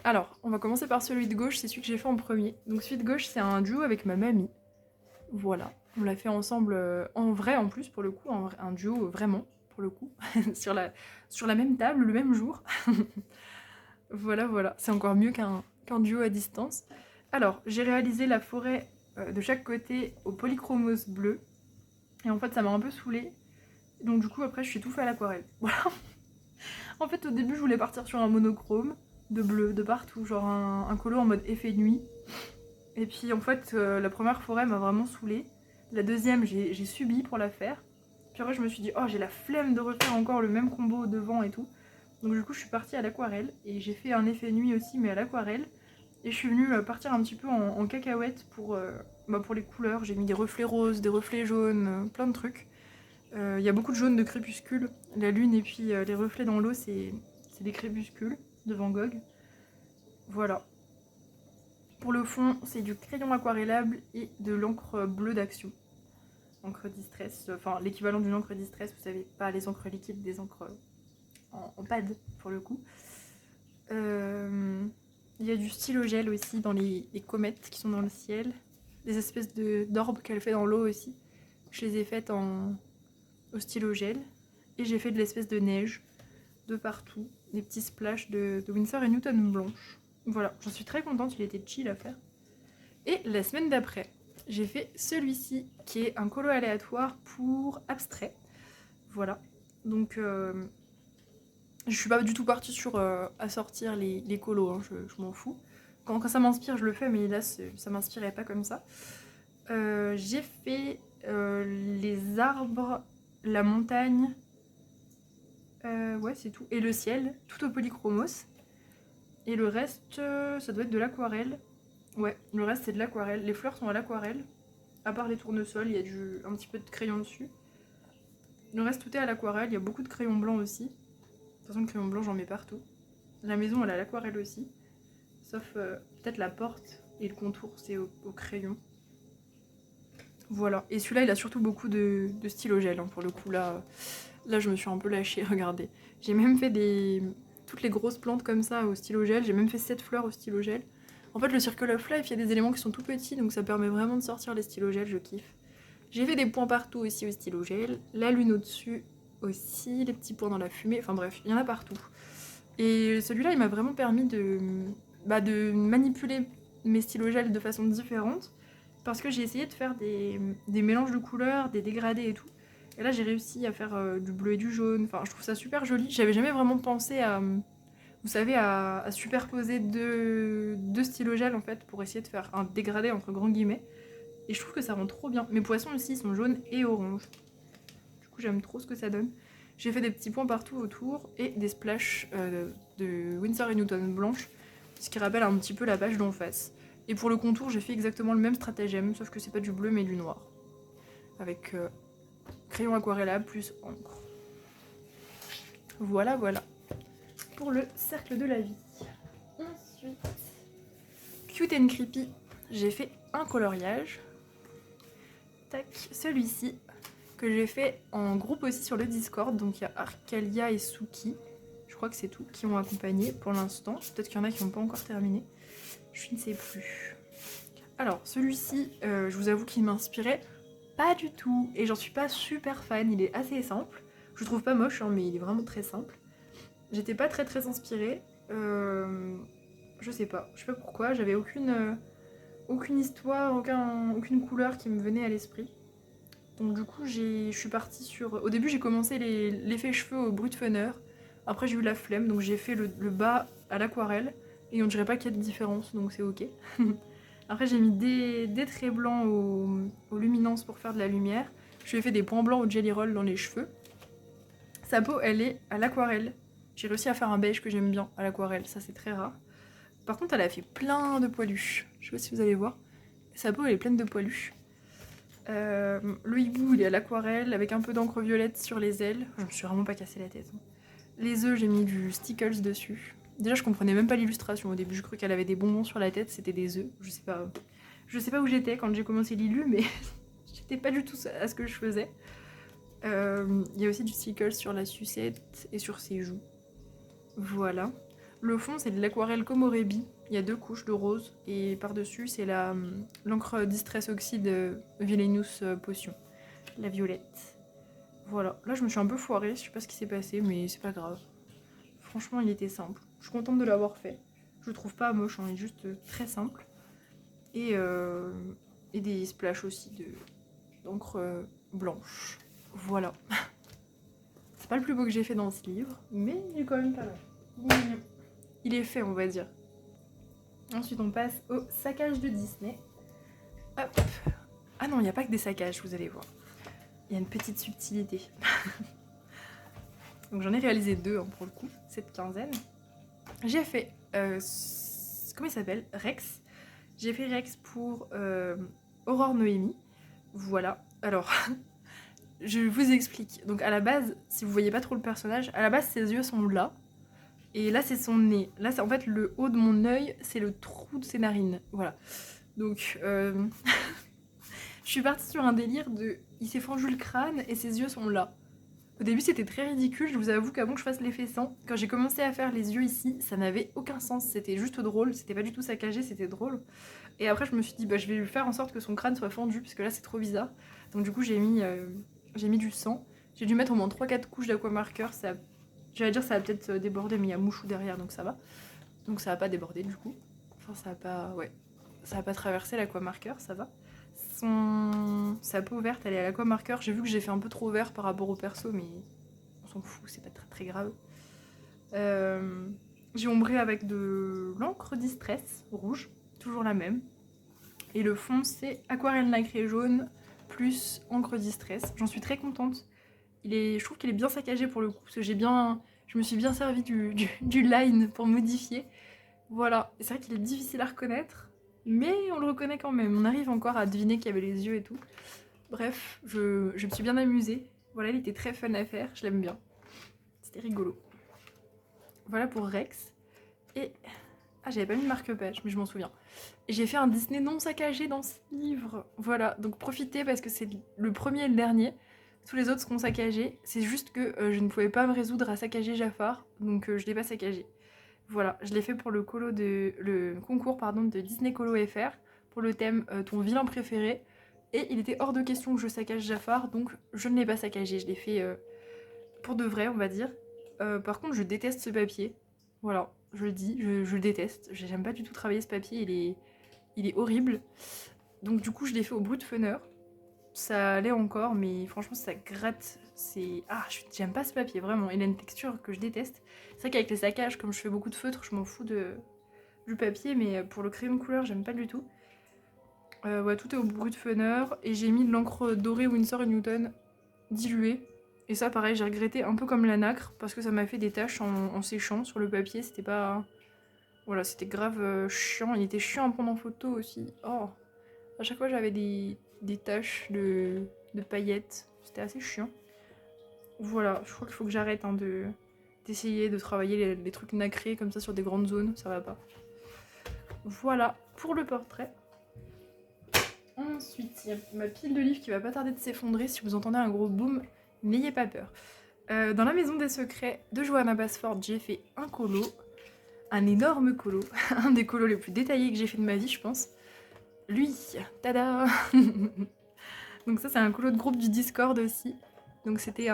Alors, on va commencer par celui de gauche, c'est celui que j'ai fait en premier. Donc celui de gauche, c'est un duo avec ma mamie. Voilà, on l'a fait ensemble en vrai en plus pour le coup, un duo vraiment pour le coup, sur la même table le même jour. Voilà, c'est encore mieux qu'un duo à distance. Alors, j'ai réalisé la forêt de chaque côté au polychromos bleu. Et en fait, ça m'a un peu saoulée. Donc du coup, après, je suis tout fait à l'aquarelle. Voilà. En fait, au début, je voulais partir sur un monochrome de bleu, de partout, genre un colo en mode effet nuit. Et puis en fait, la première forêt m'a vraiment saoulée. La deuxième, j'ai subi pour la faire. Puis après je me suis dit oh j'ai la flemme de refaire encore le même combo devant et tout. Donc du coup je suis partie à l'aquarelle et j'ai fait un effet nuit aussi mais à l'aquarelle. Et je suis venue partir un petit peu en cacahuète pour les couleurs. J'ai mis des reflets roses, des reflets jaunes, plein de trucs. Il y a beaucoup de jaune de crépuscule. La lune et puis les reflets dans l'eau c'est des crépuscules de Van Gogh. Voilà. Pour le fond c'est du crayon aquarellable et de l'encre bleue d'Action. Encre distress, enfin l'équivalent d'une encre distress, vous savez, pas les encres liquides, des encres en pad pour le coup. Il y a du stylo gel aussi dans les comètes qui sont dans le ciel. Des espèces d'orbes qu'elle fait dans l'eau aussi. Je les ai faites au stylo gel. Et j'ai fait de l'espèce de neige de partout. Des petits splashes de Winsor & Newton blanche. Voilà, j'en suis très contente, il était chill à faire. Et la semaine d'après, j'ai fait celui-ci qui est un colo aléatoire pour abstrait. Voilà, donc je suis pas du tout partie sur assortir les colos, hein, je m'en fous. Quand ça m'inspire, je le fais, mais là ça m'inspirait pas comme ça. J'ai fait les arbres, la montagne, ouais c'est tout, et le ciel, tout au polychromos. Et le reste, ça doit être de l'aquarelle. Ouais, le reste c'est de l'aquarelle. Les fleurs sont à l'aquarelle. À part les tournesols, il y a un petit peu de crayon dessus. Le reste tout est à l'aquarelle, il y a beaucoup de crayons blancs aussi. De toute façon le crayon blanc j'en mets partout. La maison elle a l'aquarelle aussi. Sauf peut-être la porte et le contour c'est au crayon. Voilà, et celui-là il a surtout beaucoup de stylo gel hein, pour le coup là je me suis un peu lâchée, regardez. J'ai même fait toutes les grosses plantes comme ça au stylo gel, j'ai même fait 7 fleurs au stylo gel. En fait le Circle of Life il y a des éléments qui sont tout petits donc ça permet vraiment de sortir les stylos gel, je kiffe. J'ai fait des points partout aussi au stylo gel, la lune au-dessus aussi, les petits points dans la fumée, enfin bref, il y en a partout. Et celui-là il m'a vraiment permis de manipuler mes stylos gel de façon différente parce que j'ai essayé de faire des mélanges de couleurs, des dégradés et tout. Et là j'ai réussi à faire du bleu et du jaune, enfin je trouve ça super joli. J'avais jamais vraiment pensé à, vous savez, à superposer deux stylos gel en fait pour essayer de faire un dégradé entre grands guillemets. Et je trouve que ça rend trop bien. Mes poissons aussi sont jaunes et orange. Du coup j'aime trop ce que ça donne. J'ai fait des petits points partout autour et des splashes de Winsor & Newton blanche, ce qui rappelle un petit peu la page d'en face. Et pour le contour j'ai fait exactement le même stratagème, sauf que c'est pas du bleu mais du noir. Avec crayon aquarellable plus encre. Voilà, voilà. Pour le cercle de la vie. Ensuite, Cute and Creepy, j'ai fait un coloriage. Tac, celui-ci, que j'ai fait en groupe aussi sur le Discord. Donc il y a Arcalia et Suki, je crois que c'est tout, qui m'ont accompagné pour l'instant. Peut-être qu'il y en a qui n'ont pas encore terminé. Je ne sais plus. Alors, celui-ci, je vous avoue qu'il m'inspirait pas du tout. Et j'en suis pas super fan, il est assez simple. Je le trouve pas moche, hein, mais il est vraiment très simple. J'étais pas très inspirée. Je sais pas pourquoi, j'avais aucune histoire, aucune couleur qui me venait à l'esprit. Donc du coup, je suis partie sur... Au début, j'ai commencé l'effet cheveux au brut funner. Après, j'ai eu la flemme, donc j'ai fait le bas à l'aquarelle. Et on dirait pas qu'il y a de différence, donc c'est ok. Après, j'ai mis des traits blancs aux luminances pour faire de la lumière. Je lui ai fait des points blancs au jelly roll dans les cheveux. Sa peau, elle est à l'aquarelle. J'ai réussi à faire un beige que j'aime bien à l'aquarelle, ça c'est très rare. Par contre, elle a fait plein de poilus. Je sais pas si vous allez voir. Sa peau, elle est pleine de poilus. Le hibou, il est à l'aquarelle avec un peu d'encre violette sur les ailes. Je me suis vraiment pas cassé la tête. Les œufs, j'ai mis du stickles dessus. Déjà, je comprenais même pas l'illustration. Au début, je croyais qu'elle avait des bonbons sur la tête, c'était des œufs. Je sais pas où j'étais quand j'ai commencé l'illu, mais j'étais pas du tout à ce que je faisais. Il y a aussi du stickles sur la sucette et sur ses joues. Voilà. Le fond, c'est de l'aquarelle Komorebi. Il y a 2 couches de rose. Et par-dessus, c'est l'encre Distress Oxide Villainous Potion. La violette. Voilà. Là, je me suis un peu foirée. Je sais pas ce qui s'est passé, mais c'est pas grave. Franchement, il était simple. Je suis contente de l'avoir fait. Je le trouve pas moche, hein, il est juste très simple. Et des splashes aussi d'encre blanche. Voilà. C'est pas le plus beau que j'ai fait dans ce livre, mais il est quand même pas mal. Il est fait, on va dire. Ensuite, on passe au saccage de Disney. Hop. Ah non, il n'y a pas que des saccages, vous allez voir. Il y a une petite subtilité. Donc j'en ai réalisé 2 hein, pour le coup, cette quinzaine. J'ai fait, comment il s'appelle, Rex. J'ai fait Rex pour Aurore Noémie. Voilà, alors, je vous explique. Donc à la base, si vous voyez pas trop le personnage, à la base ses yeux sont là. Et là c'est son nez. Là c'est en fait le haut de mon œil, c'est le trou de ses narines. Voilà. Donc je suis partie sur un délire de... Il s'est fendu le crâne et ses yeux sont là. Au début c'était très ridicule, je vous avoue qu'avant que je fasse l'effet sang, quand j'ai commencé à faire les yeux ici, ça n'avait aucun sens, c'était juste drôle, c'était pas du tout saccagé, c'était drôle. Et après je me suis dit bah je vais lui faire en sorte que son crâne soit fendu, parce que là c'est trop bizarre. Donc du coup j'ai mis du sang, j'ai dû mettre au moins 3-4 couches d'aquamarqueur, ça... J'allais dire ça va peut-être déborder mais il y a mouchou derrière donc ça va. Donc ça va pas déborder du coup. Enfin ça va pas... ouais. Ça va pas traverser l'aquamarqueur, ça va. Sa peau verte, elle est à l'aquamarqueur. J'ai vu que j'ai fait un peu trop vert par rapport au perso, mais on s'en fout, c'est pas très très grave. J'ai ombré avec de l'encre Distress rouge, toujours la même. Et le fond, c'est aquarelle nacré jaune plus encre Distress. J'en suis très contente. Je trouve qu'il est bien saccagé pour le coup, parce que je me suis bien servi du line pour modifier. Voilà, c'est vrai qu'il est difficile à reconnaître. Mais on le reconnaît quand même, on arrive encore à deviner qu'il y avait les yeux et tout. Bref, je me suis bien amusée. Voilà, il était très fun à faire, je l'aime bien. C'était rigolo. Voilà pour Rex. Et... ah, j'avais pas mis de marque-page, mais je m'en souviens. J'ai fait un Disney non saccagé dans ce livre. Voilà, donc profitez parce que c'est le premier et le dernier. Tous les autres seront saccagés. C'est juste que je ne pouvais pas me résoudre à saccager Jafar, donc je l'ai pas saccagé. Voilà, je l'ai fait pour le concours de Disney Colo FR, pour le thème ton vilain préféré. Et il était hors de question que je saccage Jafar, donc je ne l'ai pas saccagé. Je l'ai fait pour de vrai, on va dire. Par contre, je déteste ce papier. Voilà, je le dis, je le déteste. J'aime pas du tout travailler ce papier, il est horrible. Donc du coup, je l'ai fait au brut funner. Ça allait encore, mais franchement, ça gratte. J'aime pas ce papier, vraiment. Il a une texture que je déteste. C'est vrai qu'avec les saccages, comme je fais beaucoup de feutres, je m'en fous du papier, mais pour le crayon de couleur, j'aime pas du tout. Ouais, tout est au brut funner. Et j'ai mis de l'encre dorée Winsor & Newton diluée. Et ça, pareil, j'ai regretté un peu comme la nacre, parce que ça m'a fait des taches en séchant sur le papier. C'était pas... voilà, c'était grave chiant. Il était chiant à prendre en photo aussi. Oh, à chaque fois, j'avais des taches de paillettes. C'était assez chiant. Voilà, je crois qu'il faut que j'arrête d'essayer de travailler les trucs nacrés comme ça sur des grandes zones. Ça va pas. Voilà pour le portrait. Ensuite, il y a ma pile de livres qui va pas tarder de s'effondrer. Si vous entendez un gros boom, n'ayez pas peur. Dans la maison des secrets de Johanna Basford, j'ai fait un colo. Un énorme colo. Un des colos les plus détaillés que j'ai fait de ma vie, je pense. Lui, tada. Donc ça, c'est un colo de groupe du Discord aussi. Donc c'était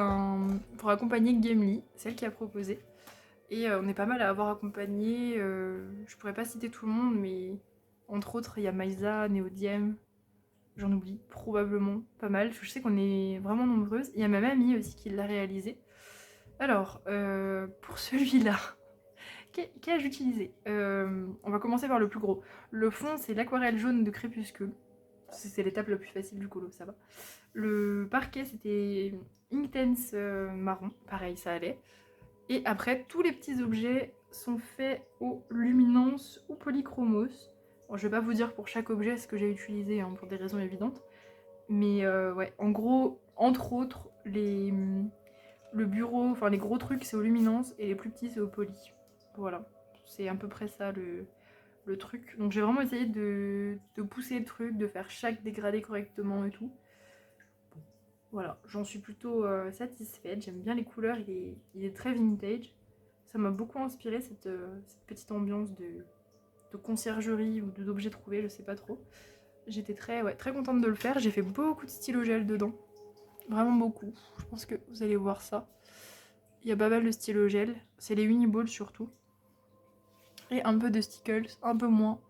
pour accompagner Gamely, celle qui a proposé. Et on est pas mal à avoir accompagné. Je pourrais pas citer tout le monde, mais entre autres, il y a Maïsa, Néodiem. J'en oublie probablement pas mal. Je sais qu'on est vraiment nombreuses. Il y a ma mamie aussi qui l'a réalisé. Alors, pour celui-là, qu'ai-je utilisé On va commencer par le plus gros. Le fond, c'est l'aquarelle jaune de Crépuscule. C'est l'étape la plus facile du colo, ça va. Le parquet, c'était Inktense marron. Pareil, ça allait. Et après, tous les petits objets sont faits au luminance ou polychromos. Bon, je vais pas vous dire pour chaque objet ce que j'ai utilisé, hein, pour des raisons évidentes. Mais ouais, en gros, entre autres, le bureau, enfin les gros trucs, c'est au luminance et les plus petits, c'est au poly. Voilà, c'est à peu près ça le truc. Donc j'ai vraiment essayé de pousser le truc, de faire chaque dégradé correctement et tout. Voilà, j'en suis plutôt satisfaite. J'aime bien les couleurs, il est très vintage. Ça m'a beaucoup inspiré cette petite ambiance de conciergerie ou d'objets trouvés, je sais pas trop. J'étais très contente de le faire. J'ai fait beaucoup de stylo gel dedans. Vraiment beaucoup. Je pense que vous allez voir ça. Il y a pas mal de stylo gel. C'est les Uniballs surtout. Et un peu de stickles, un peu moins.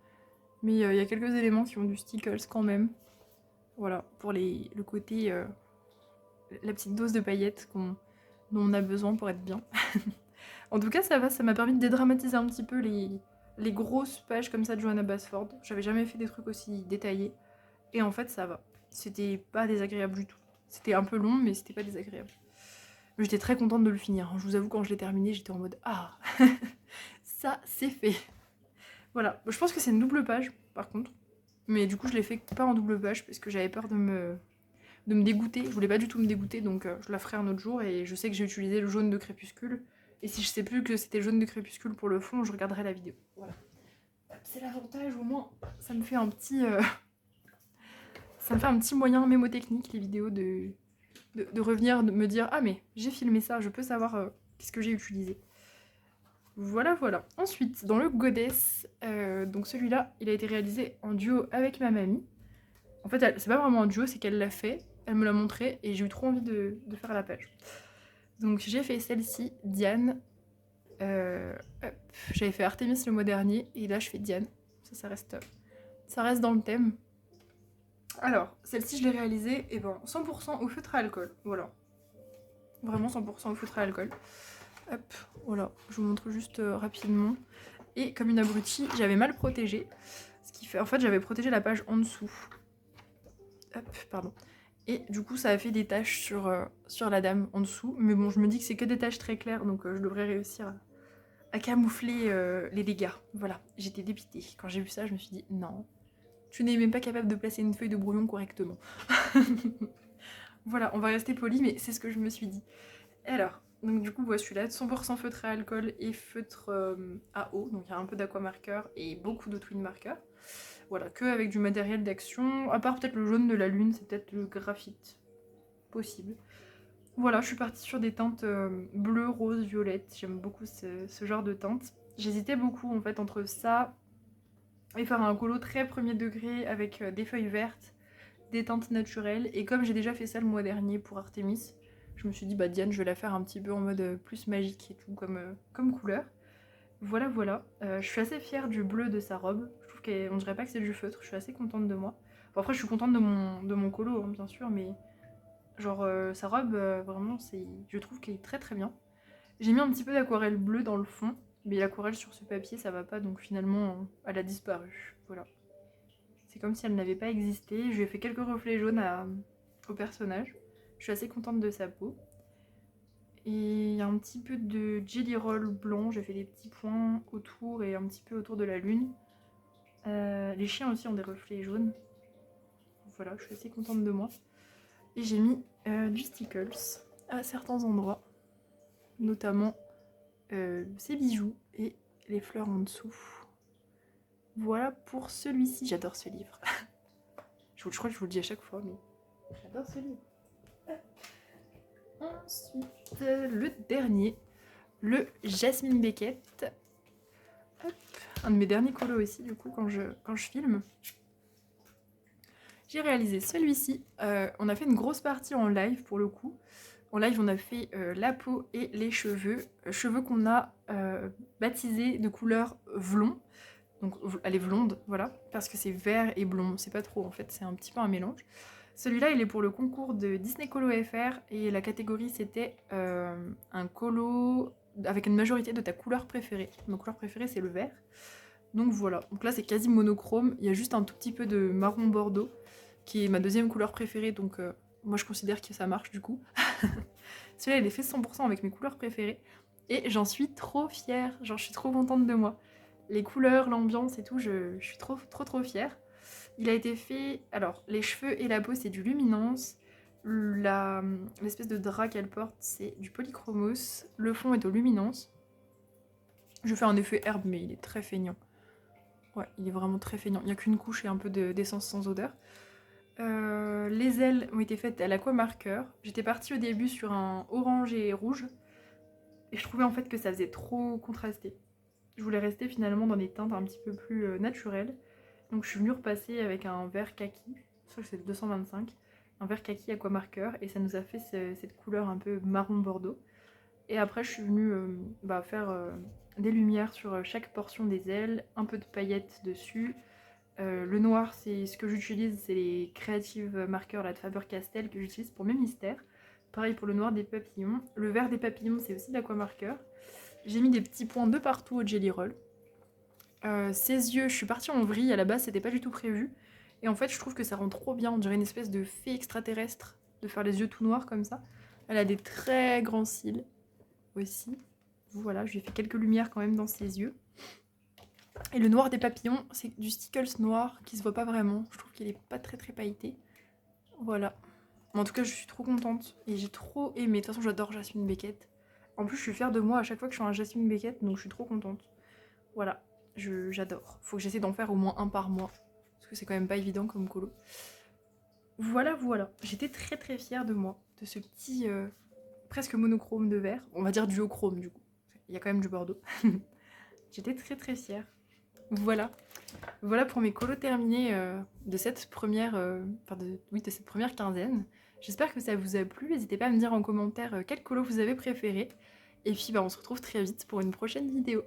Mais il y a quelques éléments qui ont du stickles quand même. Voilà, pour le côté... la petite dose de paillettes dont on a besoin pour être bien. En tout cas, ça va, ça m'a permis de dédramatiser un petit peu les grosses pages comme ça de Johanna Basford. J'avais jamais fait des trucs aussi détaillés. Et en fait, ça va. C'était pas désagréable du tout. C'était un peu long, mais c'était pas désagréable. J'étais très contente de le finir. Je vous avoue, quand je l'ai terminé, j'étais en mode ah, ça c'est fait. Voilà, je pense que c'est une double page par contre. Mais du coup, je l'ai fait pas en double page parce que j'avais peur de me dégoûter. Je voulais pas du tout me dégoûter, donc je la ferai un autre jour. Et je sais que j'ai utilisé le jaune de Crépuscule. Et si je sais plus que c'était le jaune de Crépuscule pour le fond, je regarderai la vidéo. Voilà. C'est l'avantage, au moins, ça me fait un petit... ça me fait un petit moyen mémotechnique, les vidéos, de revenir, de me dire « Ah mais j'ai filmé ça, je peux savoir qu'est-ce que j'ai utilisé. » Voilà, voilà. Ensuite, dans le Goddess, donc celui-là, il a été réalisé en duo avec ma mamie. En fait, c'est pas vraiment un duo, c'est qu'elle l'a fait, elle me l'a montré, et j'ai eu trop envie de faire la page. Donc j'ai fait celle-ci, Diane. J'avais fait Artemis le mois dernier, et là je fais Diane. Ça reste dans le thème. Alors, celle-ci, je l'ai réalisée, et ben, 100% au feutre à alcool, voilà. Vraiment 100% au feutre à alcool. Hop, voilà, je vous montre juste rapidement. Et comme une abrutie, j'avais mal protégé. Ce qui fait, en fait, j'avais protégé la page en dessous. Hop, pardon. Et du coup, ça a fait des taches sur la dame en dessous. Mais bon, je me dis que c'est que des taches très claires, donc je devrais réussir à camoufler les dégâts. Voilà, j'étais dépitée. Quand j'ai vu ça, je me suis dit, non, tu n'es même pas capable de placer une feuille de brouillon correctement. Voilà, on va rester poli, mais c'est ce que je me suis dit. Et alors, donc du coup, voilà celui-là, 100% feutre à alcool et feutre à eau. Donc il y a un peu d'aquamarqueur et beaucoup de twin marker. Voilà, que avec du matériel d'action. À part peut-être le jaune de la lune, c'est peut-être le graphite. Possible. Voilà, je suis partie sur des teintes bleu, rose, violette. J'aime beaucoup ce genre de teintes. J'hésitais beaucoup en fait entre ça et faire un colo très premier degré avec des feuilles vertes, des teintes naturelles. Et comme j'ai déjà fait ça le mois dernier pour Artemis, je me suis dit, bah Diane, je vais la faire un petit peu en mode plus magique et tout, comme couleur. Voilà, voilà. Je suis assez fière du bleu de sa robe. Je trouve qu'on dirait pas que c'est du feutre, je suis assez contente de moi. Bon, après, je suis contente de mon colo, hein, bien sûr, mais genre, sa robe, vraiment, je trouve qu'elle est très très bien. J'ai mis un petit peu d'aquarelle bleue dans le fond, mais l'aquarelle sur ce papier, ça va pas, donc finalement, elle a disparu. Voilà. C'est comme si elle n'avait pas existé. Je lui ai fait quelques reflets jaunes au personnage. Je suis assez contente de sa peau. Et il y a un petit peu de jelly roll blanc. J'ai fait des petits points autour et un petit peu autour de la lune. Les chiens aussi ont des reflets jaunes. Voilà, je suis assez contente de moi. Et j'ai mis du stickles à certains endroits. Notamment ces bijoux et les fleurs en dessous. Voilà pour celui-ci. J'adore ce livre. Je crois que je vous le dis à chaque fois, mais j'adore ce livre. Ensuite, le dernier, le Jasmine Beckett. Hop. Un de mes derniers colos aussi, du coup, quand je filme. J'ai réalisé celui-ci. On a fait une grosse partie en live, pour le coup. En live, on a fait la peau et les cheveux. Cheveux qu'on a baptisés de couleur vlon. Donc, elle est blonde, voilà. Parce que c'est vert et blond. C'est pas trop, en fait. C'est un petit peu un mélange. Celui-là, il est pour le concours de Disney Colo FR et la catégorie, c'était un colo avec une majorité de ta couleur préférée. Ma couleur préférée, c'est le vert. Donc voilà. Donc là, c'est quasi monochrome. Il y a juste un tout petit peu de marron bordeaux, qui est ma deuxième couleur préférée. Donc moi, je considère que ça marche du coup. Celui-là, il est fait 100% avec mes couleurs préférées. Et j'en suis trop fière. Genre, je suis trop contente de moi. Les couleurs, l'ambiance et tout, je suis trop fière. Il a été fait... Alors, les cheveux et la peau, c'est du luminance. L'espèce de drap qu'elle porte, c'est du polychromos. Le fond est au luminance. Je fais un effet herbe, mais il est très feignant. Ouais, il est vraiment très feignant. Il n'y a qu'une couche et un peu d'essence sans odeur. Les ailes ont été faites à l'aquamarqueur. J'étais partie au début sur un orange et rouge. Et je trouvais en fait que ça faisait trop contrasté. Je voulais rester finalement dans des teintes un petit peu plus naturelles. Donc je suis venue repasser avec un vert kaki, je crois que c'est le 225, un vert kaki aquamarqueur, et ça nous a fait cette couleur un peu marron bordeaux. Et après je suis venue faire des lumières sur chaque portion des ailes, un peu de paillettes dessus. Le noir, c'est ce que j'utilise, c'est les Creative Markers de Faber-Castell que j'utilise pour mes mystères. Pareil pour le noir des papillons. Le vert des papillons, c'est aussi d'aquamarqueur. J'ai mis des petits points de partout au jelly roll. Ses yeux, je suis partie en vrille, à la base c'était pas du tout prévu. Et en fait je trouve que ça rend trop bien, on dirait une espèce de fée extraterrestre, de faire les yeux tout noirs comme ça. Elle a des très grands cils aussi. Voilà, je lui ai fait quelques lumières quand même dans ses yeux. Et le noir des papillons, c'est du Stickles noir qui se voit pas vraiment. Je trouve qu'il est pas très pailleté. Voilà. Mais en tout cas, je suis trop contente et j'ai trop aimé. De toute façon, j'adore Jasmine Beckett. En plus, je suis fière de moi à chaque fois que je fais un Jasmine Beckett, donc je suis trop contente. Voilà, j'adore. Faut que j'essaie d'en faire au moins un par mois, parce que c'est quand même pas évident comme colo. Voilà, voilà. J'étais très fière de moi, de ce petit presque monochrome de vert. On va dire duochrome du coup. Il y a quand même du bordeaux. J'étais très fière. Voilà. Voilà pour mes colos terminés de cette première, de cette première quinzaine. J'espère que ça vous a plu. N'hésitez pas à me dire en commentaire quel colo vous avez préféré. Et puis on se retrouve très vite pour une prochaine vidéo.